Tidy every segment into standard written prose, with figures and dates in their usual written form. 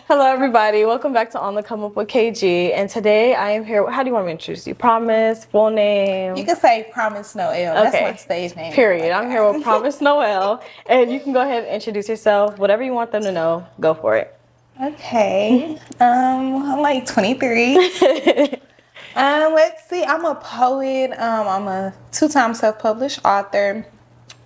Hello, everybody. Welcome back to On the Come Up with KG. And today I am here. How do you want me to introduce you? Promise, full name. You can say Promise Noelle. That's my Okay. stage name. Period. Like I'm here with Promise Noelle, and you can go ahead and introduce yourself. Whatever you want them to know, go for it. Okay. I'm like 23. Let's see. I'm a poet. I'm a two-time self-published author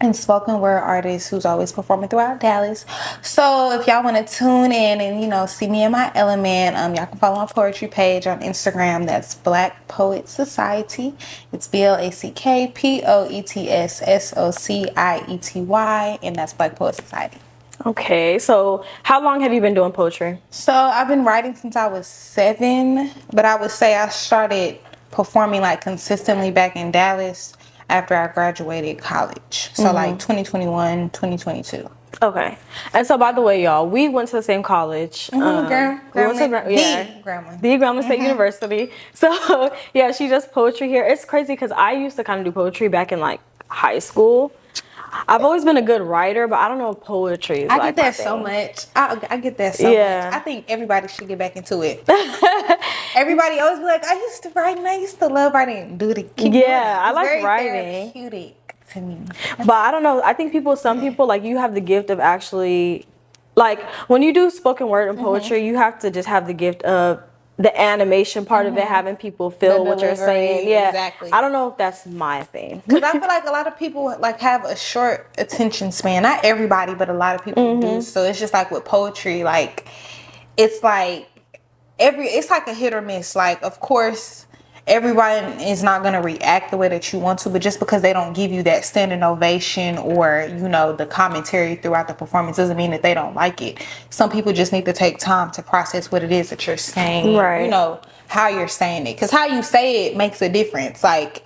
and spoken word artist who's always performing throughout Dallas. So if y'all want to tune in and see me in my element, y'all can follow my poetry page on Instagram. That's Black Poet Society. It's BlackPoetsSociety, and that's Black Poet Society. Okay, so how long have you been doing poetry? So I've been writing since I was 7, but I would say I started performing like consistently back in Dallas after I graduated college. So like 2021, 2022. Okay. And so, by the way, y'all, we went to the same college. The Grambling State University. So, yeah, she does poetry here. It's crazy because I used to kind of do poetry back in like high school. I've always been a good writer, but I don't know if poetry is I like get that my so thing. much. I get that so much. I think everybody should get back into it. Everybody always be like, I used to write and I used to love writing. Keep doing it. I like very writing. Therapeutic to me. But I don't know. I think some people, like, you have the gift of actually, like, when you do spoken word and poetry, you have to just have the gift of the animation part of it, having people feel what you're saying. Yeah, exactly. I don't know if that's my thing. Because I feel like a lot of people like have a short attention span. Not everybody, but a lot of people do. So it's just like with poetry, like it's like it's like a hit or miss. Like, of course, everybody is not going to react the way that you want to, but just because they don't give you that standing ovation or the commentary throughout the performance doesn't mean that they don't like it. Some people just need to take time to process what it is that you're saying, Right. How you're saying it, because how you say it makes a difference. Like,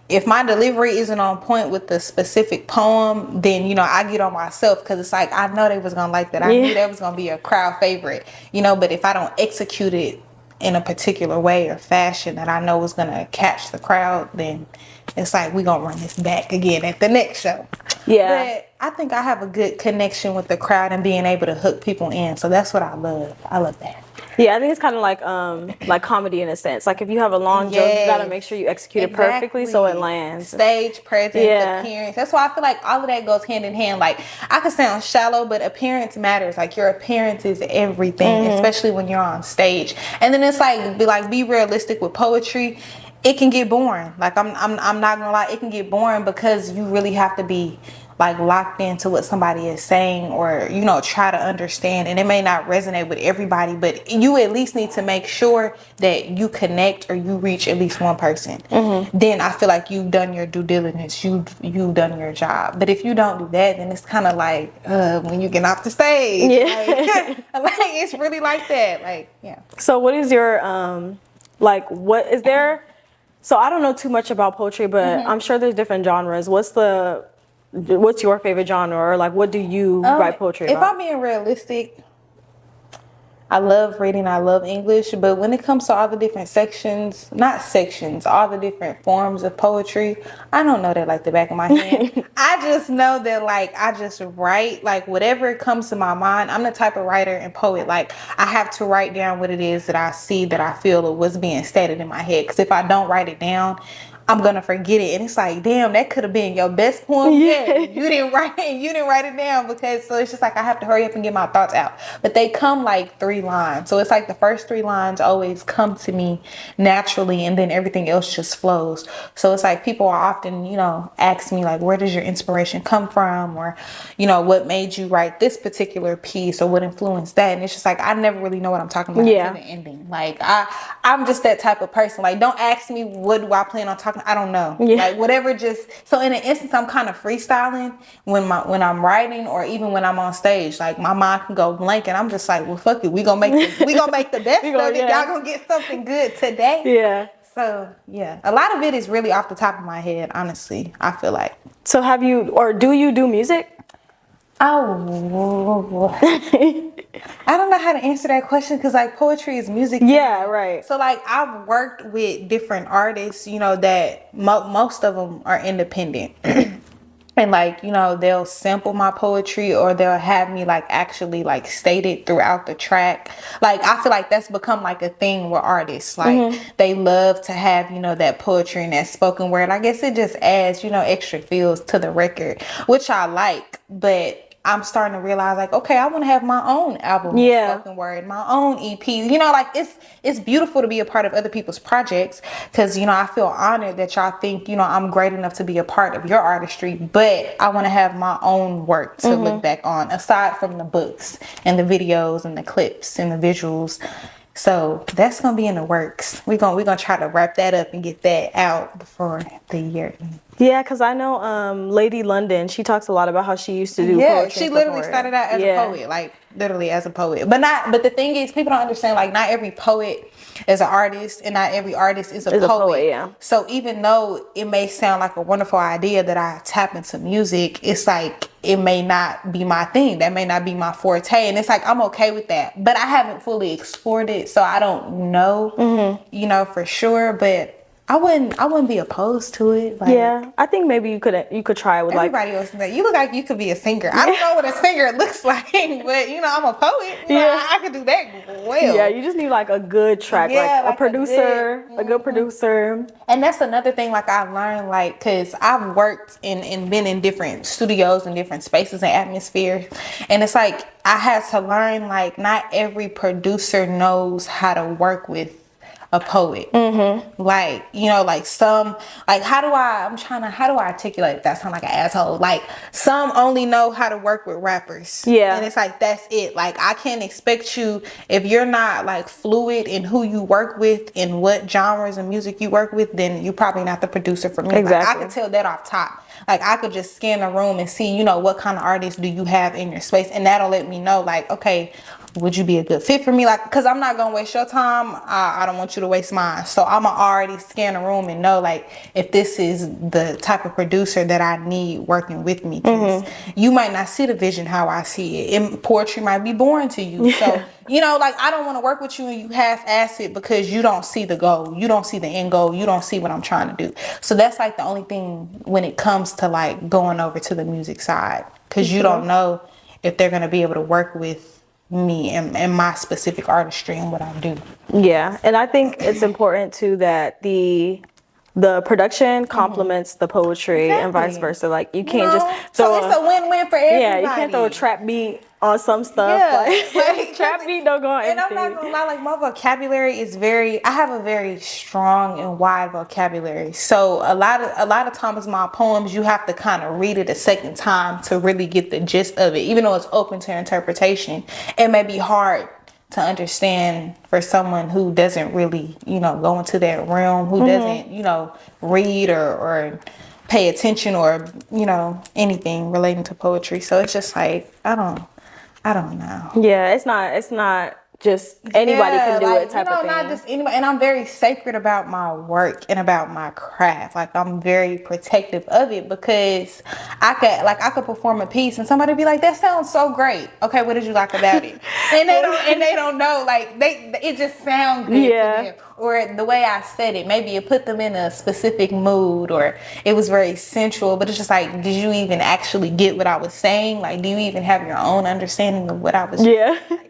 if my delivery isn't on point with the specific poem, then I get on myself, because it's like I know they was gonna like that. I knew that was gonna be a crowd favorite, but if I don't execute it in a particular way or fashion that I know is gonna catch the crowd, then it's like we gonna run this back again at the next show. Yeah. But I think I have a good connection with the crowd and being able to hook people in. So that's what I love. I love that. Yeah, I think it's kind of like comedy in a sense. Like, if you have a long joke, you gotta make sure you execute it perfectly so it lands. Stage presence, appearance. That's why I feel like all of that goes hand in hand. Like, I could sound shallow, but appearance matters. Like, your appearance is everything, especially when you're on stage. And then it's like be realistic with poetry. It can get boring. Like, I'm not gonna lie, it can get boring because you really have to be like locked into what somebody is saying, or try to understand, and it may not resonate with everybody, but you at least need to make sure that you connect or you reach at least one person. Then I feel like you've done your due diligence, you've done your job. But if you don't do that, then it's kind of like when you get off the stage, like it's really like that. Like, yeah. So what is your what is there? So I don't know too much about poetry, but I'm sure there's different genres. What's your favorite genre, or like what do you write poetry about? If I'm being realistic, I love reading, I love English, but when it comes to all the different all the different forms of poetry, I don't know that like the back of my hand. I just know that like I just write like whatever comes to my mind. I'm the type of writer and poet, like I have to write down what it is that I see, that I feel, or what's being stated in my head, because if I don't write it down, I'm gonna forget it, and it's like, damn, that could have been your best poem. Yeah, you didn't write it down, because so it's just like I have to hurry up and get my thoughts out. But they come like 3 lines, so it's like the first 3 lines always come to me naturally, and then everything else just flows. So it's like people are often, ask me like, where does your inspiration come from, or what made you write this particular piece, or what influenced that? And it's just like I never really know what I'm talking about until the ending. Like I'm just that type of person. Like, don't ask me what do I plan on talking. I don't know. Like whatever, just so in an instance I'm kind of freestyling when I'm writing, or even when I'm on stage. Like my mind can go blank, and I'm just like, well, fuck it, we gonna make the best of it. Y'all gonna get something good today. Yeah. So yeah, a lot of it is really off the top of my head, honestly, I feel like. So have you, or do you do music? Oh, I don't know how to answer that question, because like poetry is music. Yeah, right. So like I've worked with different artists, that most of them are independent. and like, you know, they'll sample my poetry, or they'll have me like actually like state it throughout the track. Like I feel like that's become like a thing with artists, like they love to have, you know, that poetry and that spoken word. I guess it just adds, you know, extra feels to the record, which I like. But I'm starting to realize like, okay, I want to have my own album of spoken word, my own EP. You know, like it's beautiful to be a part of other people's projects, because, you know, I feel honored that y'all think, you know, I'm great enough to be a part of your artistry, but I want to have my own work to look back on, aside from the books and the videos and the clips and the visuals. So that's gonna be in the works. We're gonna try to wrap that up and get that out before the year ends. Yeah, because I know Lady London, she talks a lot about how she used to do poetry. She literally started out as a poet, like literally as a poet. But the thing is, people don't understand, like, not every poet is an artist, and not every artist is a poet. So even though it may sound like a wonderful idea that I tap into music, it's like it may not be my thing. That may not be my forte. And it's like, I'm okay with that. But I haven't fully explored it, so I don't know, you know, for sure. But I wouldn't be opposed to it. Like, yeah, I think maybe you could try it with everybody else. You look like you could be a singer. I don't know what a singer looks like, but you know, I'm a poet. You know, I could do that well. Yeah, you just need like a good track, like a producer, a good producer. And that's another thing, like I learned, like, cause I've worked and been in different studios and different spaces and atmospheres, and it's like I had to learn, like, not every producer knows how to work with a poet. Like, you know, like some, like, how do I articulate that? Sound like an asshole. Like, some only know how to work with rappers. Yeah. And it's like, that's it. Like, I can't expect you, if you're not like fluid in who you work with and what genres of music you work with, then you're probably not the producer for me. Exactly. Like, I can tell that off top. Like, I could just scan the room and see, you know, what kind of artists do you have in your space, and that'll let me know, like, okay, would you be a good fit for me? Like, because I'm not gonna waste your time. I don't want you to waste mine. So I'm gonna already scan the room and know, like, if this is the type of producer that I need working with me. Because you might not see the vision how I see it. And poetry might be boring to you. So, you know, like, I don't want to work with you and you half-ass it because you don't see the goal. You don't see the end goal. You don't see what I'm trying to do. So that's like the only thing when it comes to like going over to the music side, because you don't know if they're gonna be able to work with me and my specific artistry and what I do. Yeah, and I think it's important too that the production complements the poetry and vice versa. Like, you can't just so it's a win-win for everybody. Yeah, you can't throw a trap beat on some stuff. Like trap beat don't go on and anything. I'm not gonna lie, like, my vocabulary is I have a very strong and wide vocabulary. So a lot of times my poems, you have to kind of read it a second time to really get the gist of it. Even though it's open to interpretation, it may be hard to understand for someone who doesn't really, you know, go into that realm, who doesn't, you know, read or pay attention, or, you know, anything relating to poetry. So it's just like, I don't know. Yeah, it's not just anybody can do it type of thing. Not just anybody. And I'm very sacred about my work and about my craft. Like, I'm very protective of it, because I could perform a piece and somebody be like, that sounds so great. Okay, what did you like about it? And they don't know, like, it just sounds good to them. Or the way I said it, maybe it put them in a specific mood, or it was very sensual, but it's just like, did you even actually get what I was saying? Like, do you even have your own understanding of what I was saying? Like,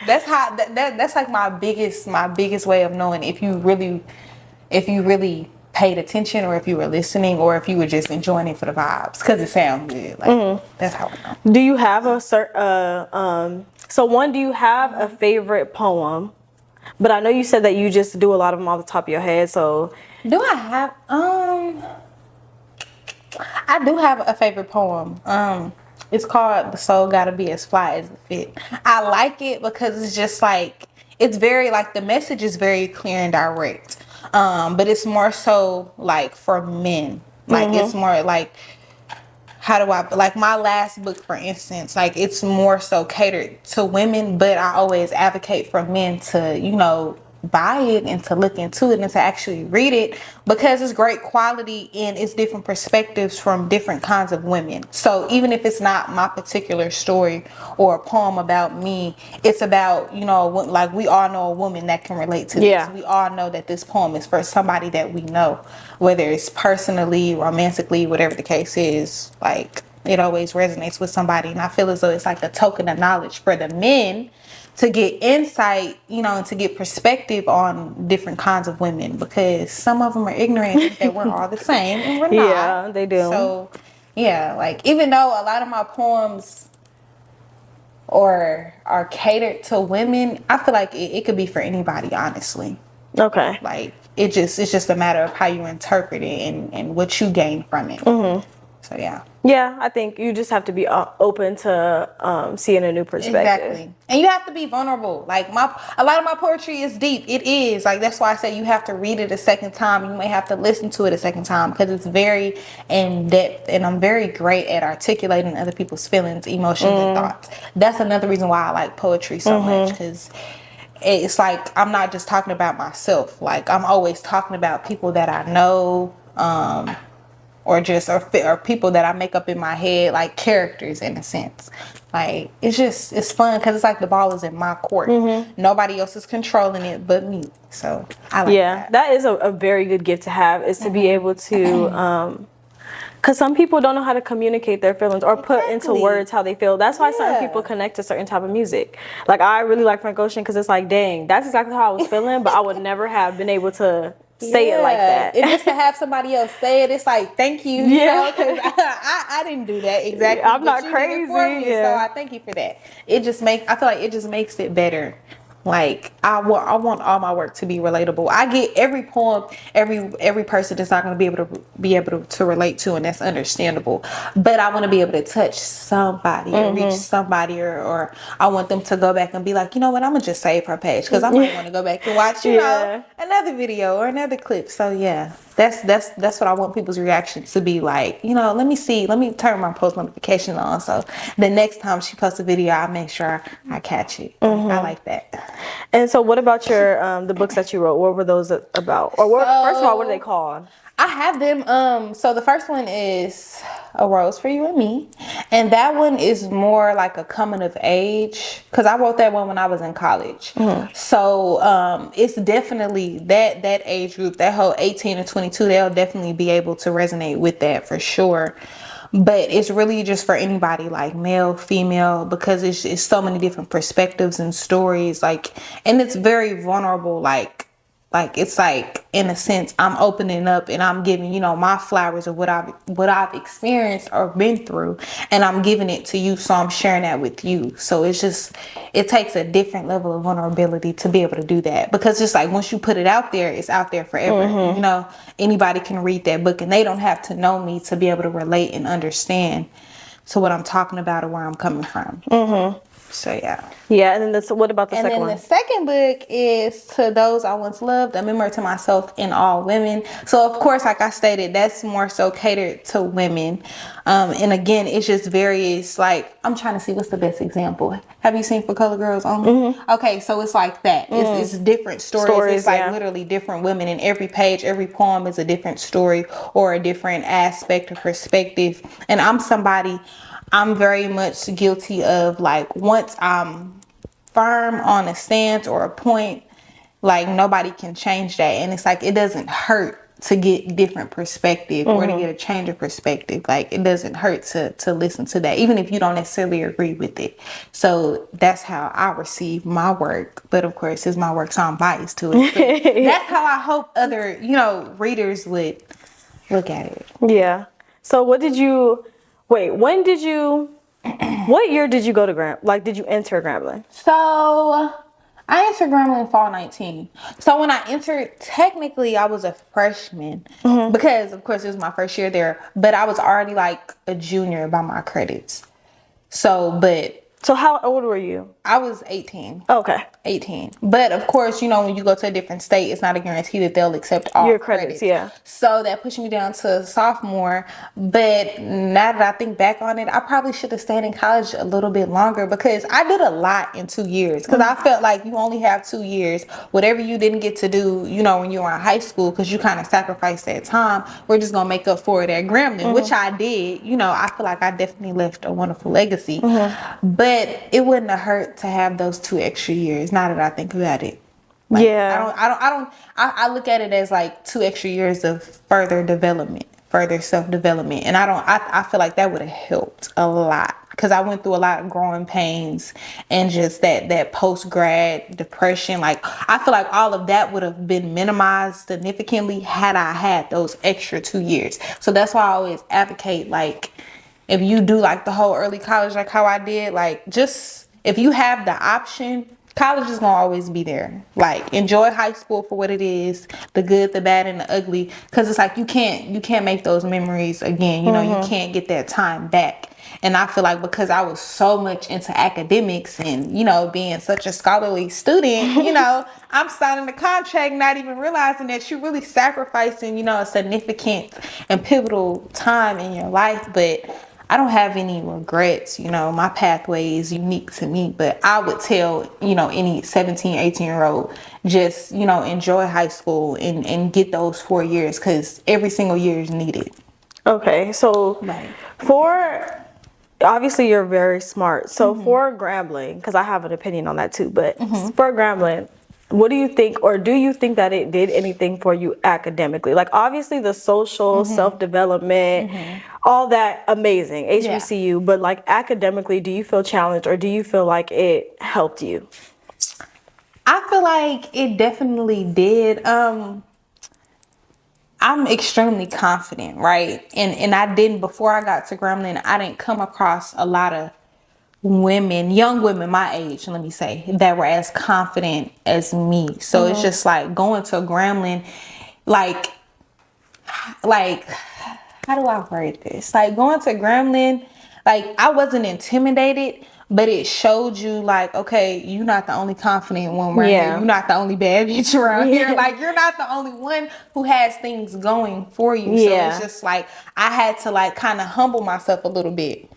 that's how that's like my biggest way of knowing if you really paid attention, or if you were listening, or if you were just enjoying it for the vibes because it sounds good. Like, that's how I know. Do you have a certain do you have a favorite poem? But I know you said that you just do a lot of them off the top of your head, so do I have I do have a favorite poem. It's called "The Soul Gotta Be as Fly as the Fit." I like it because it's just like, it's very, like, the message is very clear and direct. But it's more so like for men. Like, it's more like, how do I, like, my last book, for instance, like, it's more so catered to women, but I always advocate for men to, you know, buy it and to look into it and to actually read it, because it's great quality and it's different perspectives from different kinds of women. So even if it's not my particular story or a poem about me, it's about, you know, like we all know a woman that can relate to this. We all know that this poem is for somebody that we know, whether it's personally, romantically, whatever the case is. Like, it always resonates with somebody. And I feel as though it's like a token of knowledge for the men to get insight, you know, and to get perspective on different kinds of women, because some of them are ignorant and think that we're all the same, and we're not. Yeah, they do. So, yeah, like, even though a lot of my poems are catered to women, I feel like it could be for anybody, honestly. Okay. Like, it's just a matter of how you interpret it and what you gain from it. So, yeah. Yeah, I think you just have to be open to seeing a new perspective. Exactly. And you have to be vulnerable. Like, a lot of my poetry is deep. It is. Like, that's why I say you have to read it a second time. You may have to listen to it a second time, because it's very in depth, and I'm very great at articulating other people's feelings, emotions, and thoughts. That's another reason why I like poetry so much, because it's like I'm not just talking about myself. Like, I'm always talking about people that I know, or people that I make up in my head, like characters in a sense. Like, it's fun because it's like the ball is in my court. Nobody else is controlling it but me. So I like that. That is a very good gift to have, is to be able to because some people don't know how to communicate their feelings or put into words how they feel. That's why certain people connect to certain type of music. Like, I really like Frank Ocean because it's like, dang, that's exactly how I was feeling, but I would never have been able to say it like that. And just to have somebody else say it, it's like, thank you. You know, because I didn't do that exactly. I'm not you crazy. Did it for me, so I thank you for that. I feel like it just makes it better. Like, I want all my work to be relatable. I get every poem, every person is not going to be able to relate to, and that's understandable. But I want to be able to touch somebody or reach somebody, or I want them to go back and be like, you know what, I'm gonna just save her page, because I might want to go back and watch, you know, another video or another clip. So yeah, that's what I want people's reactions to be like. You know, let me turn my post notification on, so the next time she posts a video, I make sure I catch it. I like that. And so, what about your the books that you wrote? What were those about? Or first of all, what are they called? I have them. So the first one is A Rose for You and Me, and that one is more like a coming of age, because I wrote that one when I was in college. So it's definitely that age group, that whole 18 to 22. They'll definitely be able to resonate with that for sure. But it's really just for anybody, like male, female, because it's so many different perspectives and stories, like, and it's very vulnerable, like it's like, in a sense, I'm opening up and I'm giving, you know, my flowers of what I've experienced or been through, and I'm giving it to you, so I'm sharing that with you. So it takes a different level of vulnerability to be able to do that, because just like once you put it out there, it's out there forever. You know, anybody can read that book, and they don't have to know me to be able to relate and understand to what I'm talking about or where I'm coming from. So yeah. And then what about the second one? And then the second book is To Those I Once Loved, a memoir to myself and all women. So of course, like I stated, that's more so catered to women. And again, it's just various, like, I'm trying to see what's the best example. Have you seen For Color Girls Only? Okay, so it's like that. It's different stories. It's like literally different women, and every page, every poem is a different story or a different aspect or perspective. And I'm very much guilty of, like, once I'm firm on a stance or a point, like, nobody can change that. And it's like, it doesn't hurt to get different perspective or to get a change of perspective. Like, it doesn't hurt to listen to that, even if you don't necessarily agree with it. So that's how I receive my work. But of course, it's my work, so I'm biased to it. But that's how I hope other, you know, readers would look at it. Yeah. So when did you what year did you go to did you enter Grambling? So I entered Grambling in fall 19. So when I entered, technically I was a freshman because of course it was my first year there, but I was already like a junior by my credits. So, but So how old were you? I was 18. Okay. 18. But of course, you know, when you go to a different state, it's not a guarantee that they'll accept all Your credits, yeah. So that pushed me down to sophomore. But now that I think back on it, I probably should have stayed in college a little bit longer because I did a lot in 2 years. Because I felt like you only have 2 years. Whatever you didn't get to do, you know, when you were in high school, because you kind of sacrificed that time, we're just going to make up for it at Grambling, which I did. You know, I feel like I definitely left a wonderful legacy. But it wouldn't have hurt to have those 2 extra years. Now that I think about it, like, Yeah. I look at it as like 2 extra years of further development, further self-development, and I feel like that would have helped a lot because I went through a lot of growing pains and just that post-grad depression. Like I feel like all of that would have been minimized significantly had I had those extra 2 years. So that's why I always advocate, like, if you do like the whole early college, like how I did, like just if you have the option, college is gonna always be there. Like enjoy high school for what it is, the good, the bad, and the ugly. Cause it's like you can't make those memories again. You know, you can't get that time back. And I feel like because I was so much into academics and, you know, being such a scholarly student, you know, I'm signing the contract, not even realizing that you're really sacrificing, you know, a significant and pivotal time in your life. But I don't have any regrets. You know, my pathway is unique to me, but I would tell, you know, any 17, 18-year-old, just, you know, enjoy high school and get those 4 years because every single year is needed. Okay. So for obviously you're very smart. So for Grambling, because I have an opinion on that too, but for Grambling, what do you think, or do you think that it did anything for you academically? Like obviously the social self-development, all that amazing, HBCU, but like academically, do you feel challenged or do you feel like it helped you? I feel like it definitely did. I'm extremely confident, right? And I didn't, before I got to Grambling, I didn't come across a lot of women, young women my age, let me say, that were as confident as me. So it's just like going to Grambling, like how do I word this? Like going to Grambling, like I wasn't intimidated, but it showed you like, okay, you're not the only confident one right here. You're not the only bad bitch around here. Like you're not the only one who has things going for you. So it's just like I had to like kind of humble myself a little bit.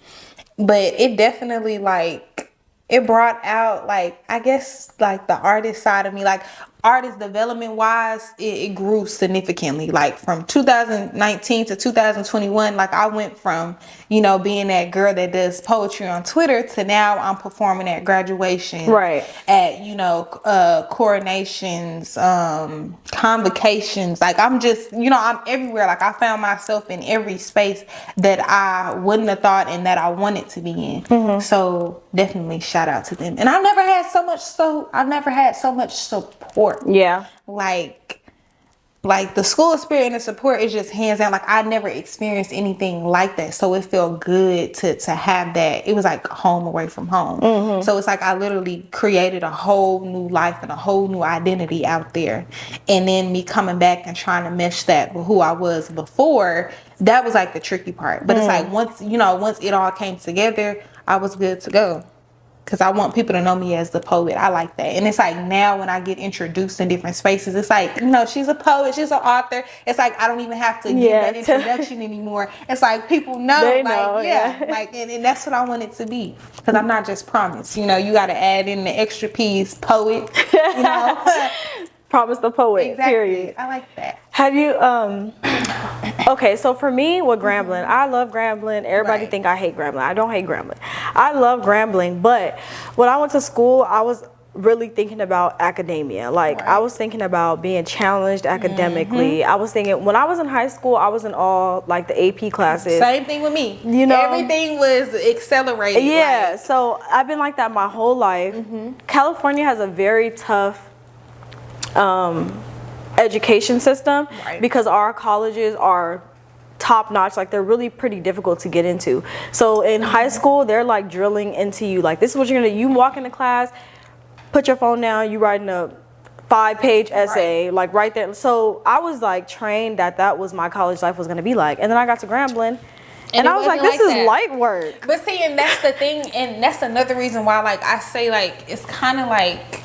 But it definitely like it brought out like I guess like the artist side of me, like artist development wise, it grew significantly. Like from 2019 to 2021, like I went from, you know, being that girl that does poetry on Twitter to now I'm performing at graduation, at, you know, coronations, convocations. Like I'm just, you know, I'm everywhere. Like I found myself in every space that I wouldn't have thought and that I wanted to be in. So definitely shout out to them. And I've never had so much support. Like the school spirit and the support is just hands down. Like I never experienced anything like that. So it felt good to have that. It was like home away from home. So it's like I literally created a whole new life and a whole new identity out there. And then me coming back and trying to mesh that with who I was before, that was like the tricky part. But it's like once it all came together, I was good to go. Because I want people to know me as the poet. I like that. And it's like now when I get introduced in different spaces, it's like, you know, she's a poet, she's an author. It's like I don't even have to give that introduction anymore. It's like people know. They like, know, like, and that's what I want it to be. Because I'm not just Promise. You know, you got to add in the extra P's, poet, you know. Promise the poet, exactly. Period. I like that. Have you, okay, so for me with Grambling, I love Grambling. Everybody think I hate Grambling. I don't hate Grambling. I love Grambling, but when I went to school, I was really thinking about academia. Like I was thinking about being challenged academically. I was thinking, when I was in high school, I was in all like the AP classes. Same thing with me. You know, everything was accelerated. Yeah, so I've been like that my whole life. California has a very tough education system because our colleges are top notch. Like they're really pretty difficult to get into. So in high school, they're like drilling into you. Like this is what you're gonna do. You walk into class, put your phone down, you writing a 5-page essay, like right there. So I was like trained that was my college life was gonna be like. And then I got to Grambling And I was like, this is light work. But see, and that's the thing, and that's another reason why, like, I say, like, it's kind of like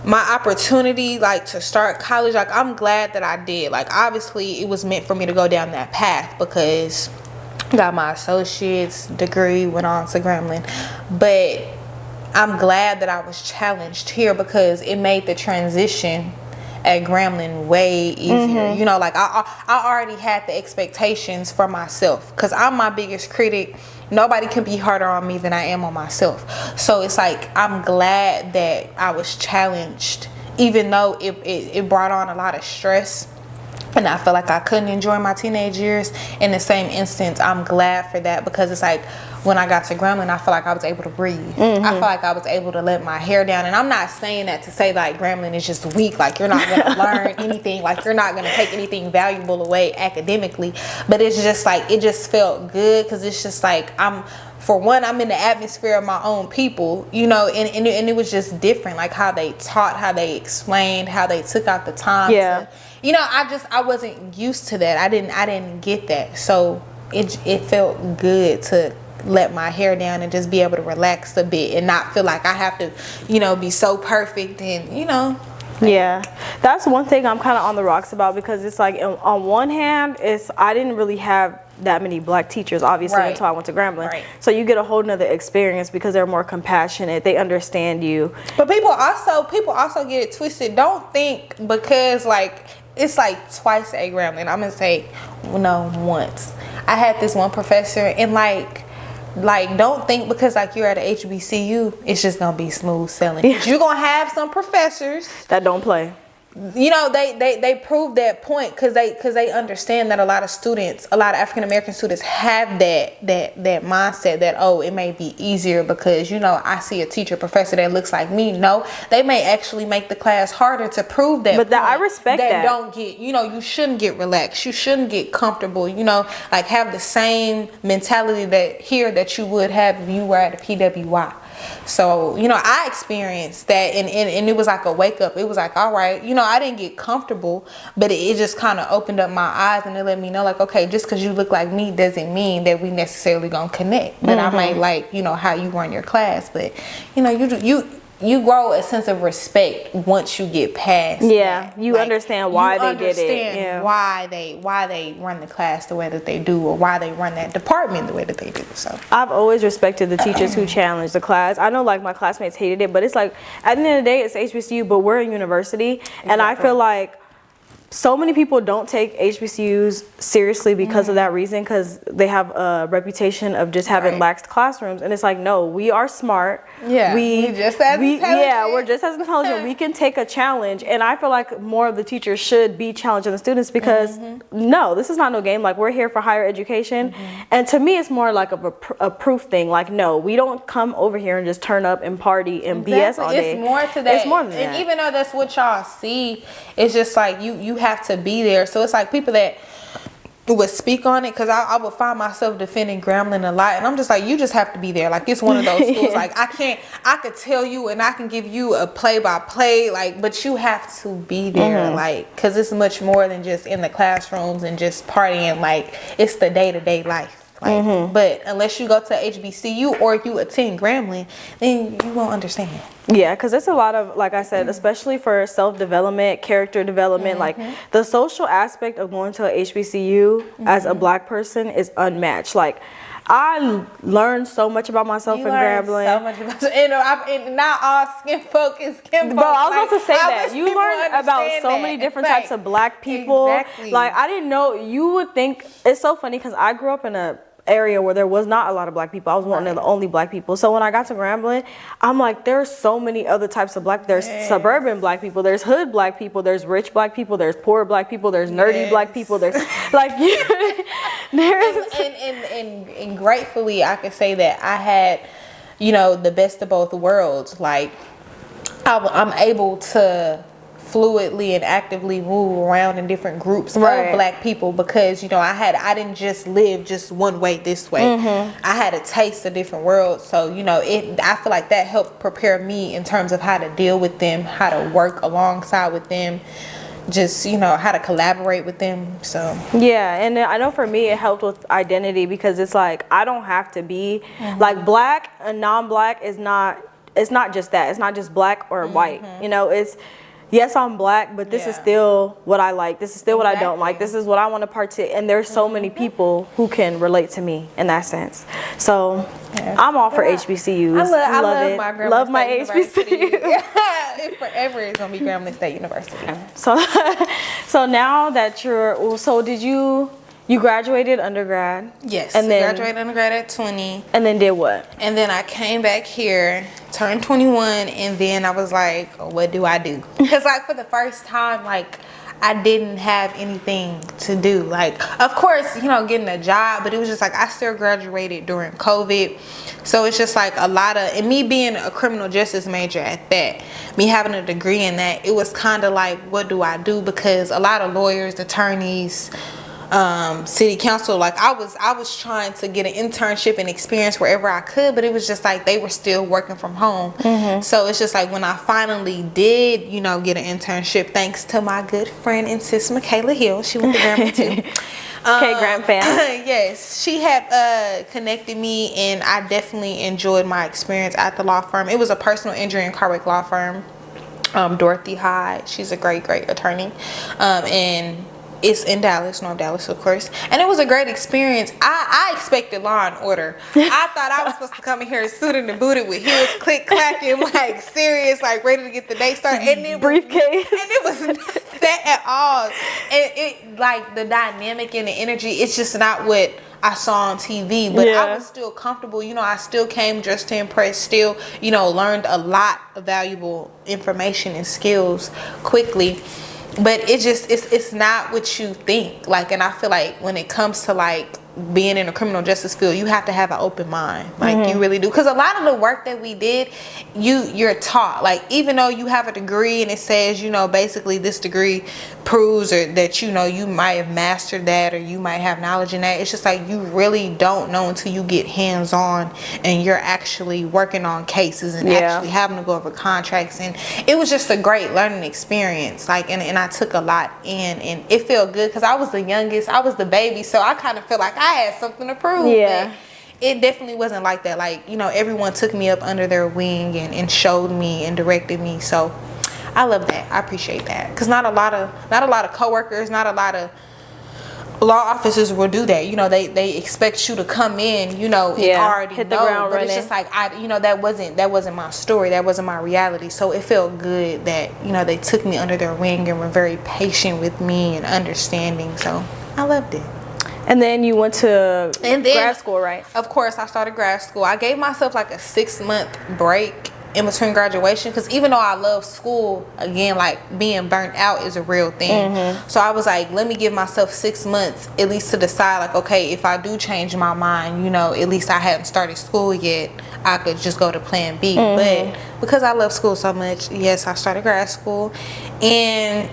my opportunity, like, to start college. Like, I'm glad that I did. Like, obviously, it was meant for me to go down that path because I got my associate's degree, went on to Grambling. But I'm glad that I was challenged here because it made the transition at Grambling way easier. You know, like I already had the expectations for myself because I'm my biggest critic. Nobody can be harder on me than I am on myself. So it's like I'm glad that I was challenged, even though it brought on a lot of stress. And I feel like I couldn't enjoy my teenage years. In the same instance, I'm glad for that because it's like when I got to Grambling, I feel like I was able to breathe. I feel like I was able to let my hair down. And I'm not saying that to say like Grambling is just weak, like you're not going to learn anything, like you're not going to take anything valuable away academically. But it's just like, it just felt good because it's just like for one, I'm in the atmosphere of my own people, you know, and it was just different, like how they taught, how they explained, how they took out the time to, you know, I wasn't used to that. I didn't get that. So it felt good to let my hair down and just be able to relax a bit and not feel like I have to, you know, be so perfect and, you know. Yeah, that's one thing I'm kind of on the rocks about because it's like on one hand, I didn't really have that many black teachers obviously until I went to Grambling. So you get a whole nother experience because they're more compassionate, they understand you. But people also get it twisted. Don't think because like it's like twice at Grambling, I'm gonna say once. I had this one professor and like don't think because like you're at a HBCU it's just gonna be smooth sailing. You're gonna have some professors that don't play. You know, they prove that point because they understand that a lot of African American students have that mindset that, oh, it may be easier because, you know, I see a teacher professor that looks like me. No, they may actually make the class harder to prove that. But I respect that. Don't get, you know, you shouldn't get relaxed. You shouldn't get comfortable. You know, like have the same mentality that you would have if you were at a PWI. So, you know, I experienced that and it was like a wake up. It was like, all right, you know, I didn't get comfortable, but it just kind of opened up my eyes and it let me know like, okay, just because you look like me doesn't mean that we necessarily gonna connect. But I might like, you know, how you run your class, but you know, you grow a sense of respect once you get past that. You like, understand why they did it. Why they run the class the way that they do or why they run that department the way that they do. So I've always respected the teachers who challenge the class. I know like my classmates hated it, but it's like at the end of the day it's HBCU, but we're a university. And I feel like so many people don't take HBCUs seriously because of that reason, because they have a reputation of just having lax classrooms. And it's like, no, we are smart. Yeah, we're just as intelligent. We're just as intelligent. We can take a challenge. And I feel like more of the teachers should be challenging the students because no, this is not no game. Like we're here for higher education. And to me, it's more like a proof thing. Like, no, we don't come over here and just turn up and party and BS all day. It's more to that. It's more than that. And even though that's what y'all see, it's just like you have to be there. So it's like people that would speak on it, because I would find myself defending Grambling a lot, and I'm just like, you just have to be there. Like it's one of those schools. Like I could tell you and I can give you a play-by-play, like, but you have to be there, like, because it's much more than just in the classrooms and just partying. Like it's the day-to-day life. Like, but unless you go to HBCU or you attend Grambling, then you won't understand. Yeah, because it's a lot of, like I said, especially for self-development, character development, like the social aspect of going to a HBCU as a black person is unmatched. Like I learned so much about myself in Grambling. So much about, and not all skin folk is skin folk. But I was about to say that you learn about so many different types of black people. Exactly. Like I didn't know. You would think it's so funny because I grew up in a area where there was not a lot of black people. I was one of the only black people. So when I got to Grambling, I'm like, there's so many other types of black. There's suburban black people. There's hood black people. There's rich black people. There's poor black people. There's nerdy black people. There's like, there's and gratefully I could say that I had, you know, the best of both worlds. Like I'm able to fluidly and actively move around in different groups of black people, because, you know, I didn't just live just one way this way. I had a taste of different worlds. So, you know, I feel like that helped prepare me in terms of how to deal with them, how to work alongside with them, just, you know, how to collaborate with them. So Yeah, and I know for me it helped with identity because it's like I don't have to be like black and non-black is not, it's not just that. It's not just black or white. You know, it's yes, I'm black, but this is still what I like. This is still what I don't like. This is what I want to partake. And there's so many people who can relate to me in that sense. So I'm all for HBCUs. I love it. my Grambling Love my State HBCU. It forever is gonna be Grambling State University. So, so now that so did you graduated undergrad? Yes, and then graduated undergrad at 20. And then did what? And then I came back here, turned 21, and then I was like, oh, what do I do? Because like for the first time, like I didn't have anything to do. Like, of course, you know, getting a job, but it was just like I still graduated during COVID. So it's just like a lot of, and me being a criminal justice major at that, me having a degree in that, it was kind of like, what do I do? Because a lot of lawyers, attorneys, city council, like I was trying to get an internship and experience wherever I could, but it was just like they were still working from home. So it's just like when I finally did, you know, get an internship, thanks to my good friend and sis Michaela Hill, she went to Grambling too. Okay, Graham fan. Yes, she had connected me, and I definitely enjoyed my experience at the law firm. It was a personal injury and car wreck law firm. Dorothy Hyde, she's a great attorney, and it's in Dallas, North Dallas, of course. And it was a great experience. I expected Law and Order. I thought I was supposed to come in here suited and booted with heels click clacking, like serious, like ready to get the day started. And it briefcase. And it was not that at all. And it like the dynamic and the energy, it's just not what I saw on TV. But I was still comfortable. You know, I still came just to impress. Still, you know, learned a lot of valuable information and skills quickly. But it's not what you think. Like, and I feel like when it comes to like being in the criminal justice field, you have to have an open mind. Like you really do. Because a lot of the work that we did, you're taught. Like, even though you have a degree and it says, you know, basically this degree proves or that, you know, you might have mastered that or you might have knowledge in that. It's just like you really don't know until you get hands on and you're actually working on cases and actually having to go over contracts. And it was just a great learning experience. Like, and I took a lot in, and it felt good because I was the youngest, I was the baby, so I kind of feel like I had something to prove. But it definitely wasn't like that. Like, you know, everyone took me up under their wing and showed me and directed me. So I love that. I appreciate that, because not a lot of coworkers, not a lot of law officers will do that. You know, they expect you to come in, you know, and already hit the ground running. It's just like you know, that wasn't my story, that wasn't my reality. So it felt good that, you know, they took me under their wing and were very patient with me and understanding. So I loved it. And then you went to grad school, right? Of course, I started grad school. I gave myself like a 6-month break in between graduation, because even though I love school, again, like being burnt out is a real thing. So I was like, let me give myself 6 months at least to decide, like, okay, if I do change my mind, you know, at least I hadn't started school yet, I could just go to plan B. But because I love school so much, yes, I started grad school, and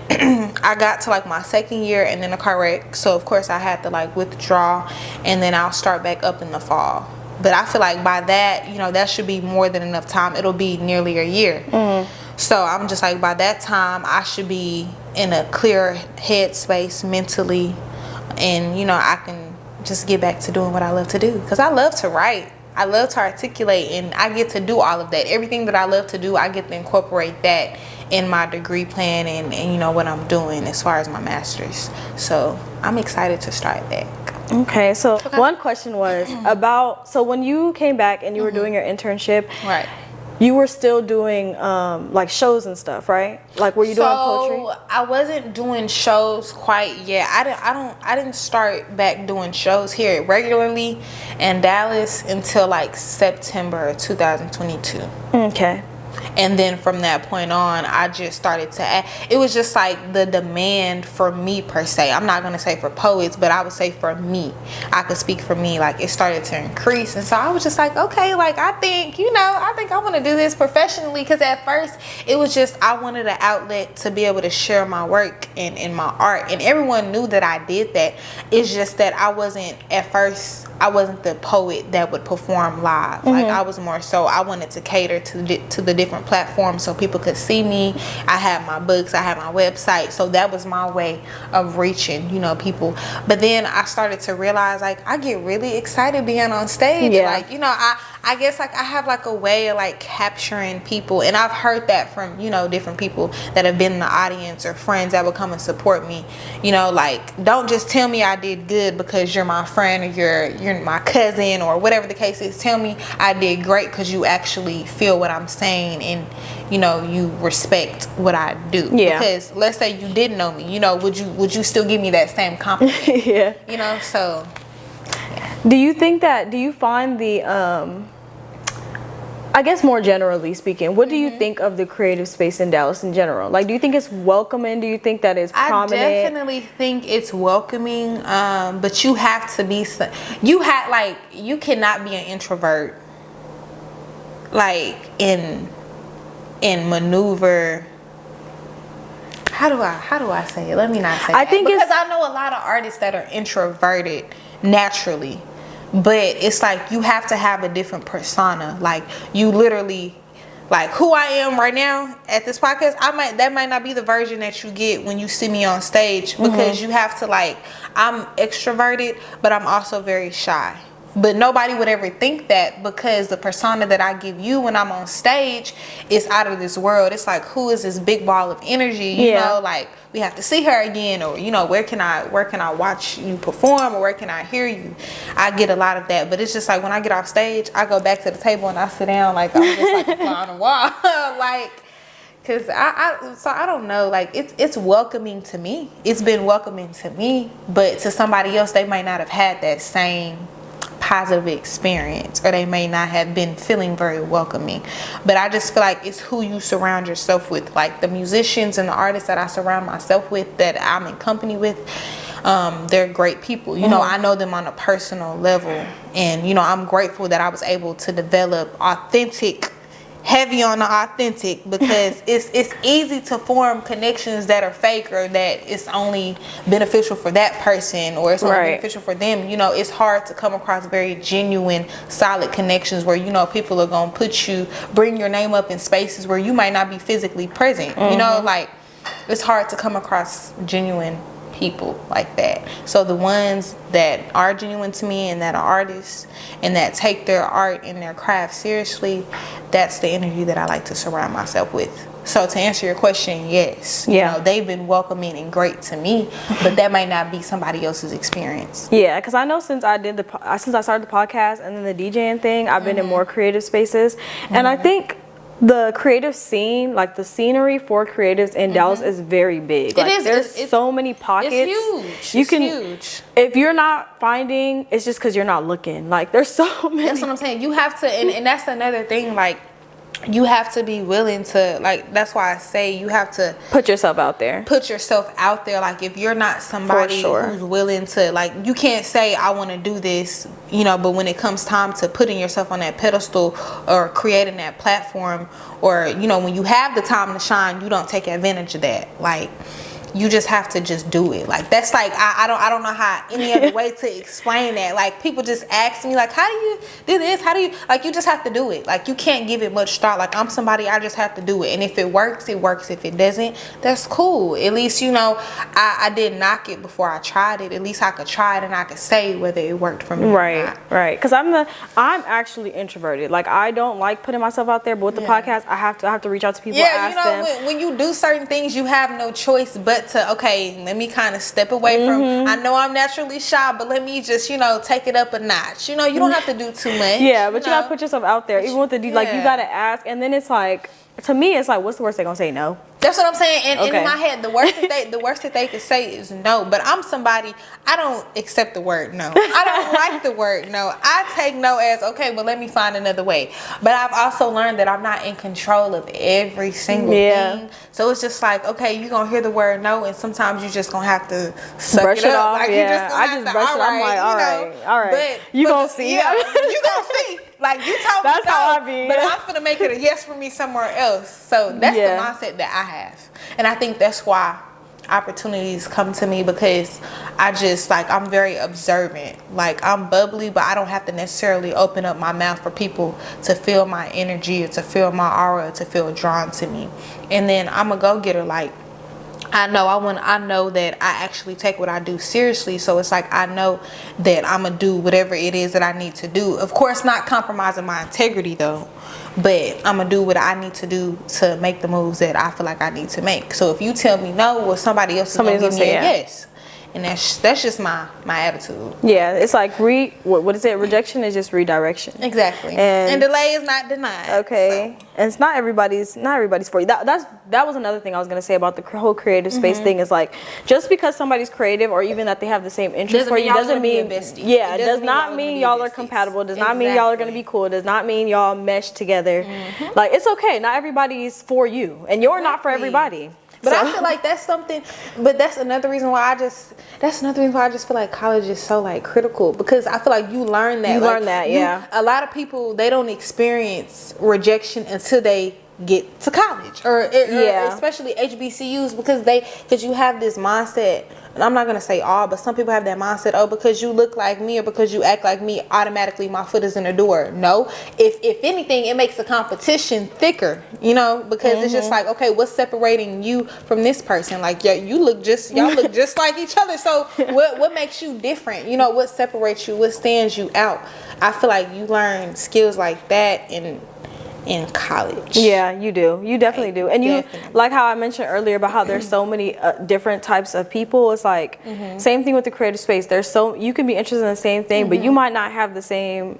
I got to like my 2nd year and then a car wreck, so of course I had to like withdraw, and then I'll start back up in the fall. But I feel like by that, you know, that should be more than enough time. It'll be nearly a year. So I'm just like, by that time, I should be in a clear headspace mentally. And, you know, I can just get back to doing what I love to do. Because I love to write. I love to articulate. And I get to do all of that. Everything that I love to do, I get to incorporate that in my degree plan and you know, what I'm doing as far as my master's. So I'm excited to start back. Okay, so one question was about, so when you came back and you were doing your internship, right, you were still doing like shows and stuff, right? Like, were you doing poetry? I wasn't doing shows quite yet. I didn't start back doing shows here regularly in Dallas until like September 2022. Okay. And then from that point on, I just started to add. It was just like the demand for me per se. I'm not going to say for poets, but I would say for me. I could speak for me. Like, it started to increase. And so I was just like, okay, like, I think I want to do this professionally. Because at first, it was just, I wanted an outlet to be able to share my work and my art. And everyone knew that I did that. It's just that I wasn't the poet that would perform live. Like, I was more so, I wanted to cater to the different different platforms so people could see me. I had my books, I had my website, so that was my way of reaching, you know, people. But then I started to realize, like, I get really excited being on stage. Yeah. Like, you know, I guess, like, I have, like, a way of, like, capturing people. And I've heard that from, you know, different people that have been in the audience or friends that would come and support me. You know, like, don't just tell me I did good because you're my friend or you're my cousin or whatever the case is. Tell me I did great because you actually feel what I'm saying and, you know, you respect what I do. Yeah. Because let's say you didn't know me, you know, would you still give me that same compliment? Yeah. You know, so... Do you find the, I guess more generally speaking, what do you think of the creative space in Dallas in general? Like, do you think it's welcoming? Do you think that it's prominent? I definitely think it's welcoming, but you have to be, you cannot be an introvert, like, in maneuver. How do I say it? Let me not say that. Because I know a lot of artists that are introverted naturally, but it's like you have to have a different persona. Like, you literally, like, who I am right now at this podcast, that might not be the version that you get when you see me on stage, because you have to, like, I'm extroverted, but I'm also very shy. But nobody would ever think that, because the persona that I give you when I'm on stage is out of this world. It's like, who is this big ball of energy? You know, like, we have to see her again, or, you know, where can I watch you perform, or where can I hear you? I get a lot of that, but it's just like when I get off stage, I go back to the table and I sit down like I'm just like a fly on the wall, like. Cause I don't know, like, it's welcoming to me. It's been welcoming to me, but to somebody else, they might not have had that same positive experience, or they may not have been feeling very welcoming. But I just feel like it's who you surround yourself with. Like, the musicians and the artists that I surround myself with, that I'm in company with, they're great people. You know, I know them on a personal level, and, you know, I'm grateful that I was able to develop heavy on the authentic, because it's easy to form connections that are fake, or that it's only beneficial for that person, or it's only beneficial for them. You know, it's hard to come across very genuine, solid connections where, you know, people are gonna bring your name up in spaces where you might not be physically present. You know, like, it's hard to come across genuine people like that. So the ones that are genuine to me, and that are artists, and that take their art and their craft seriously, that's the energy that I like to surround myself with. So to answer your question, yes, you know, they've been welcoming and great to me, but that might not be somebody else's experience. Yeah, because I know since I started the podcast and then the DJing thing, I've been in more creative spaces, and I think the creative scene, like the scenery for creatives in Dallas, is very big. Like, there's so many pockets. It's huge. Huge. If you're not finding, it's just because you're not looking. Like, there's so many. That's what I'm saying. You have to, and that's another thing. Like, you have to be willing to, like, that's why I say you have to put yourself out there. Like, if you're not somebody who's willing to, like, you can't say I want to do this, you know, but when it comes time to putting yourself on that pedestal or creating that platform, or, you know, when you have the time to shine, you don't take advantage of that. Like, you just have to just do it. Like, that's like, I don't know how any other way to explain that. Like, people just ask me, like, how do you do this? How do you, like, you just have to do it. Like, you can't give it much thought. Like, I'm somebody, I just have to do it. And if it works, it works. If it doesn't, that's cool. At least, you know, I didn't knock it before I tried it. At least I could try it and I could say whether it worked for me or not. Right. Because I'm actually introverted. Like, I don't like putting myself out there, but with the podcast, I have to reach out to people, ask you know, them. When you do certain things, you have no choice but to, okay, let me kind of step away from, I know I'm naturally shy, but let me just, you know, take it up a notch. You know, you don't have to do too much. Yeah, but you gotta put yourself out there. Even with the, like, you gotta ask, and then it's like, to me, it's like, what's the worst they're gonna say? No. That's what I'm saying. And in my head, the worst that they could say is no. But I'm somebody, I don't accept the word no. I don't like the word no. I take no as, okay, well, let me find another way. But I've also learned that I'm not in control of every single thing. So it's just like, okay, you're gonna hear the word no, and sometimes you just gonna have to brush it up. Like, I just brush it. I'm like, all right. But you gonna see. Yeah, you gonna see. Like, you told me so, how I be. But I'm gonna make it a yes for me somewhere else. So that's the mindset that I have, and I think that's why opportunities come to me because I just like, I'm very observant. Like, I'm bubbly, but I don't have to necessarily open up my mouth for people to feel my energy or to feel my aura or to feel drawn to me. And then I'm a go-getter. Like, I know that I actually take what I do seriously. So it's like, I know that I'm gonna do whatever it is that I need to do. Of course, not compromising my integrity though, but I'm gonna do what I need to do to make the moves that I feel like I need to make. So if you tell me no, well, somebody else is gonna give me a yes. And that's just my attitude. Yeah, it's like what is it? Rejection is just redirection. Exactly. And delay is not denied. Okay. So. And it's not everybody's for you. That was another thing I was gonna say about the whole creative space thing. Is like, just because somebody's creative or even that they have the same interest for you doesn't mean it does not mean y'all are compatible. Does not mean y'all are gonna be cool. Does not mean y'all mesh together. Like, it's okay. Not everybody's for you, and you're not for everybody. But I feel like that's something, but that's another reason why I just feel like college is so like critical, because I feel like you learn that. Yeah. A lot of people, they don't experience rejection until they get to college or especially HBCUs, because you have this mindset, and I'm not going to say all, but some people have that mindset, oh, because you look like me or because you act like me, automatically my foot is in the door. No, if anything, it makes the competition thicker, because it's just like, okay, what's separating you from this person? Like, y'all look just like each other. So what makes you different? What separates you? What stands you out? I feel like you learn skills like that in college. Yeah, you do. You definitely do. And you, like how I mentioned earlier about how there's so many different types of people. It's like, same thing with the creative space. You can be interested in the same thing, but you might not have the same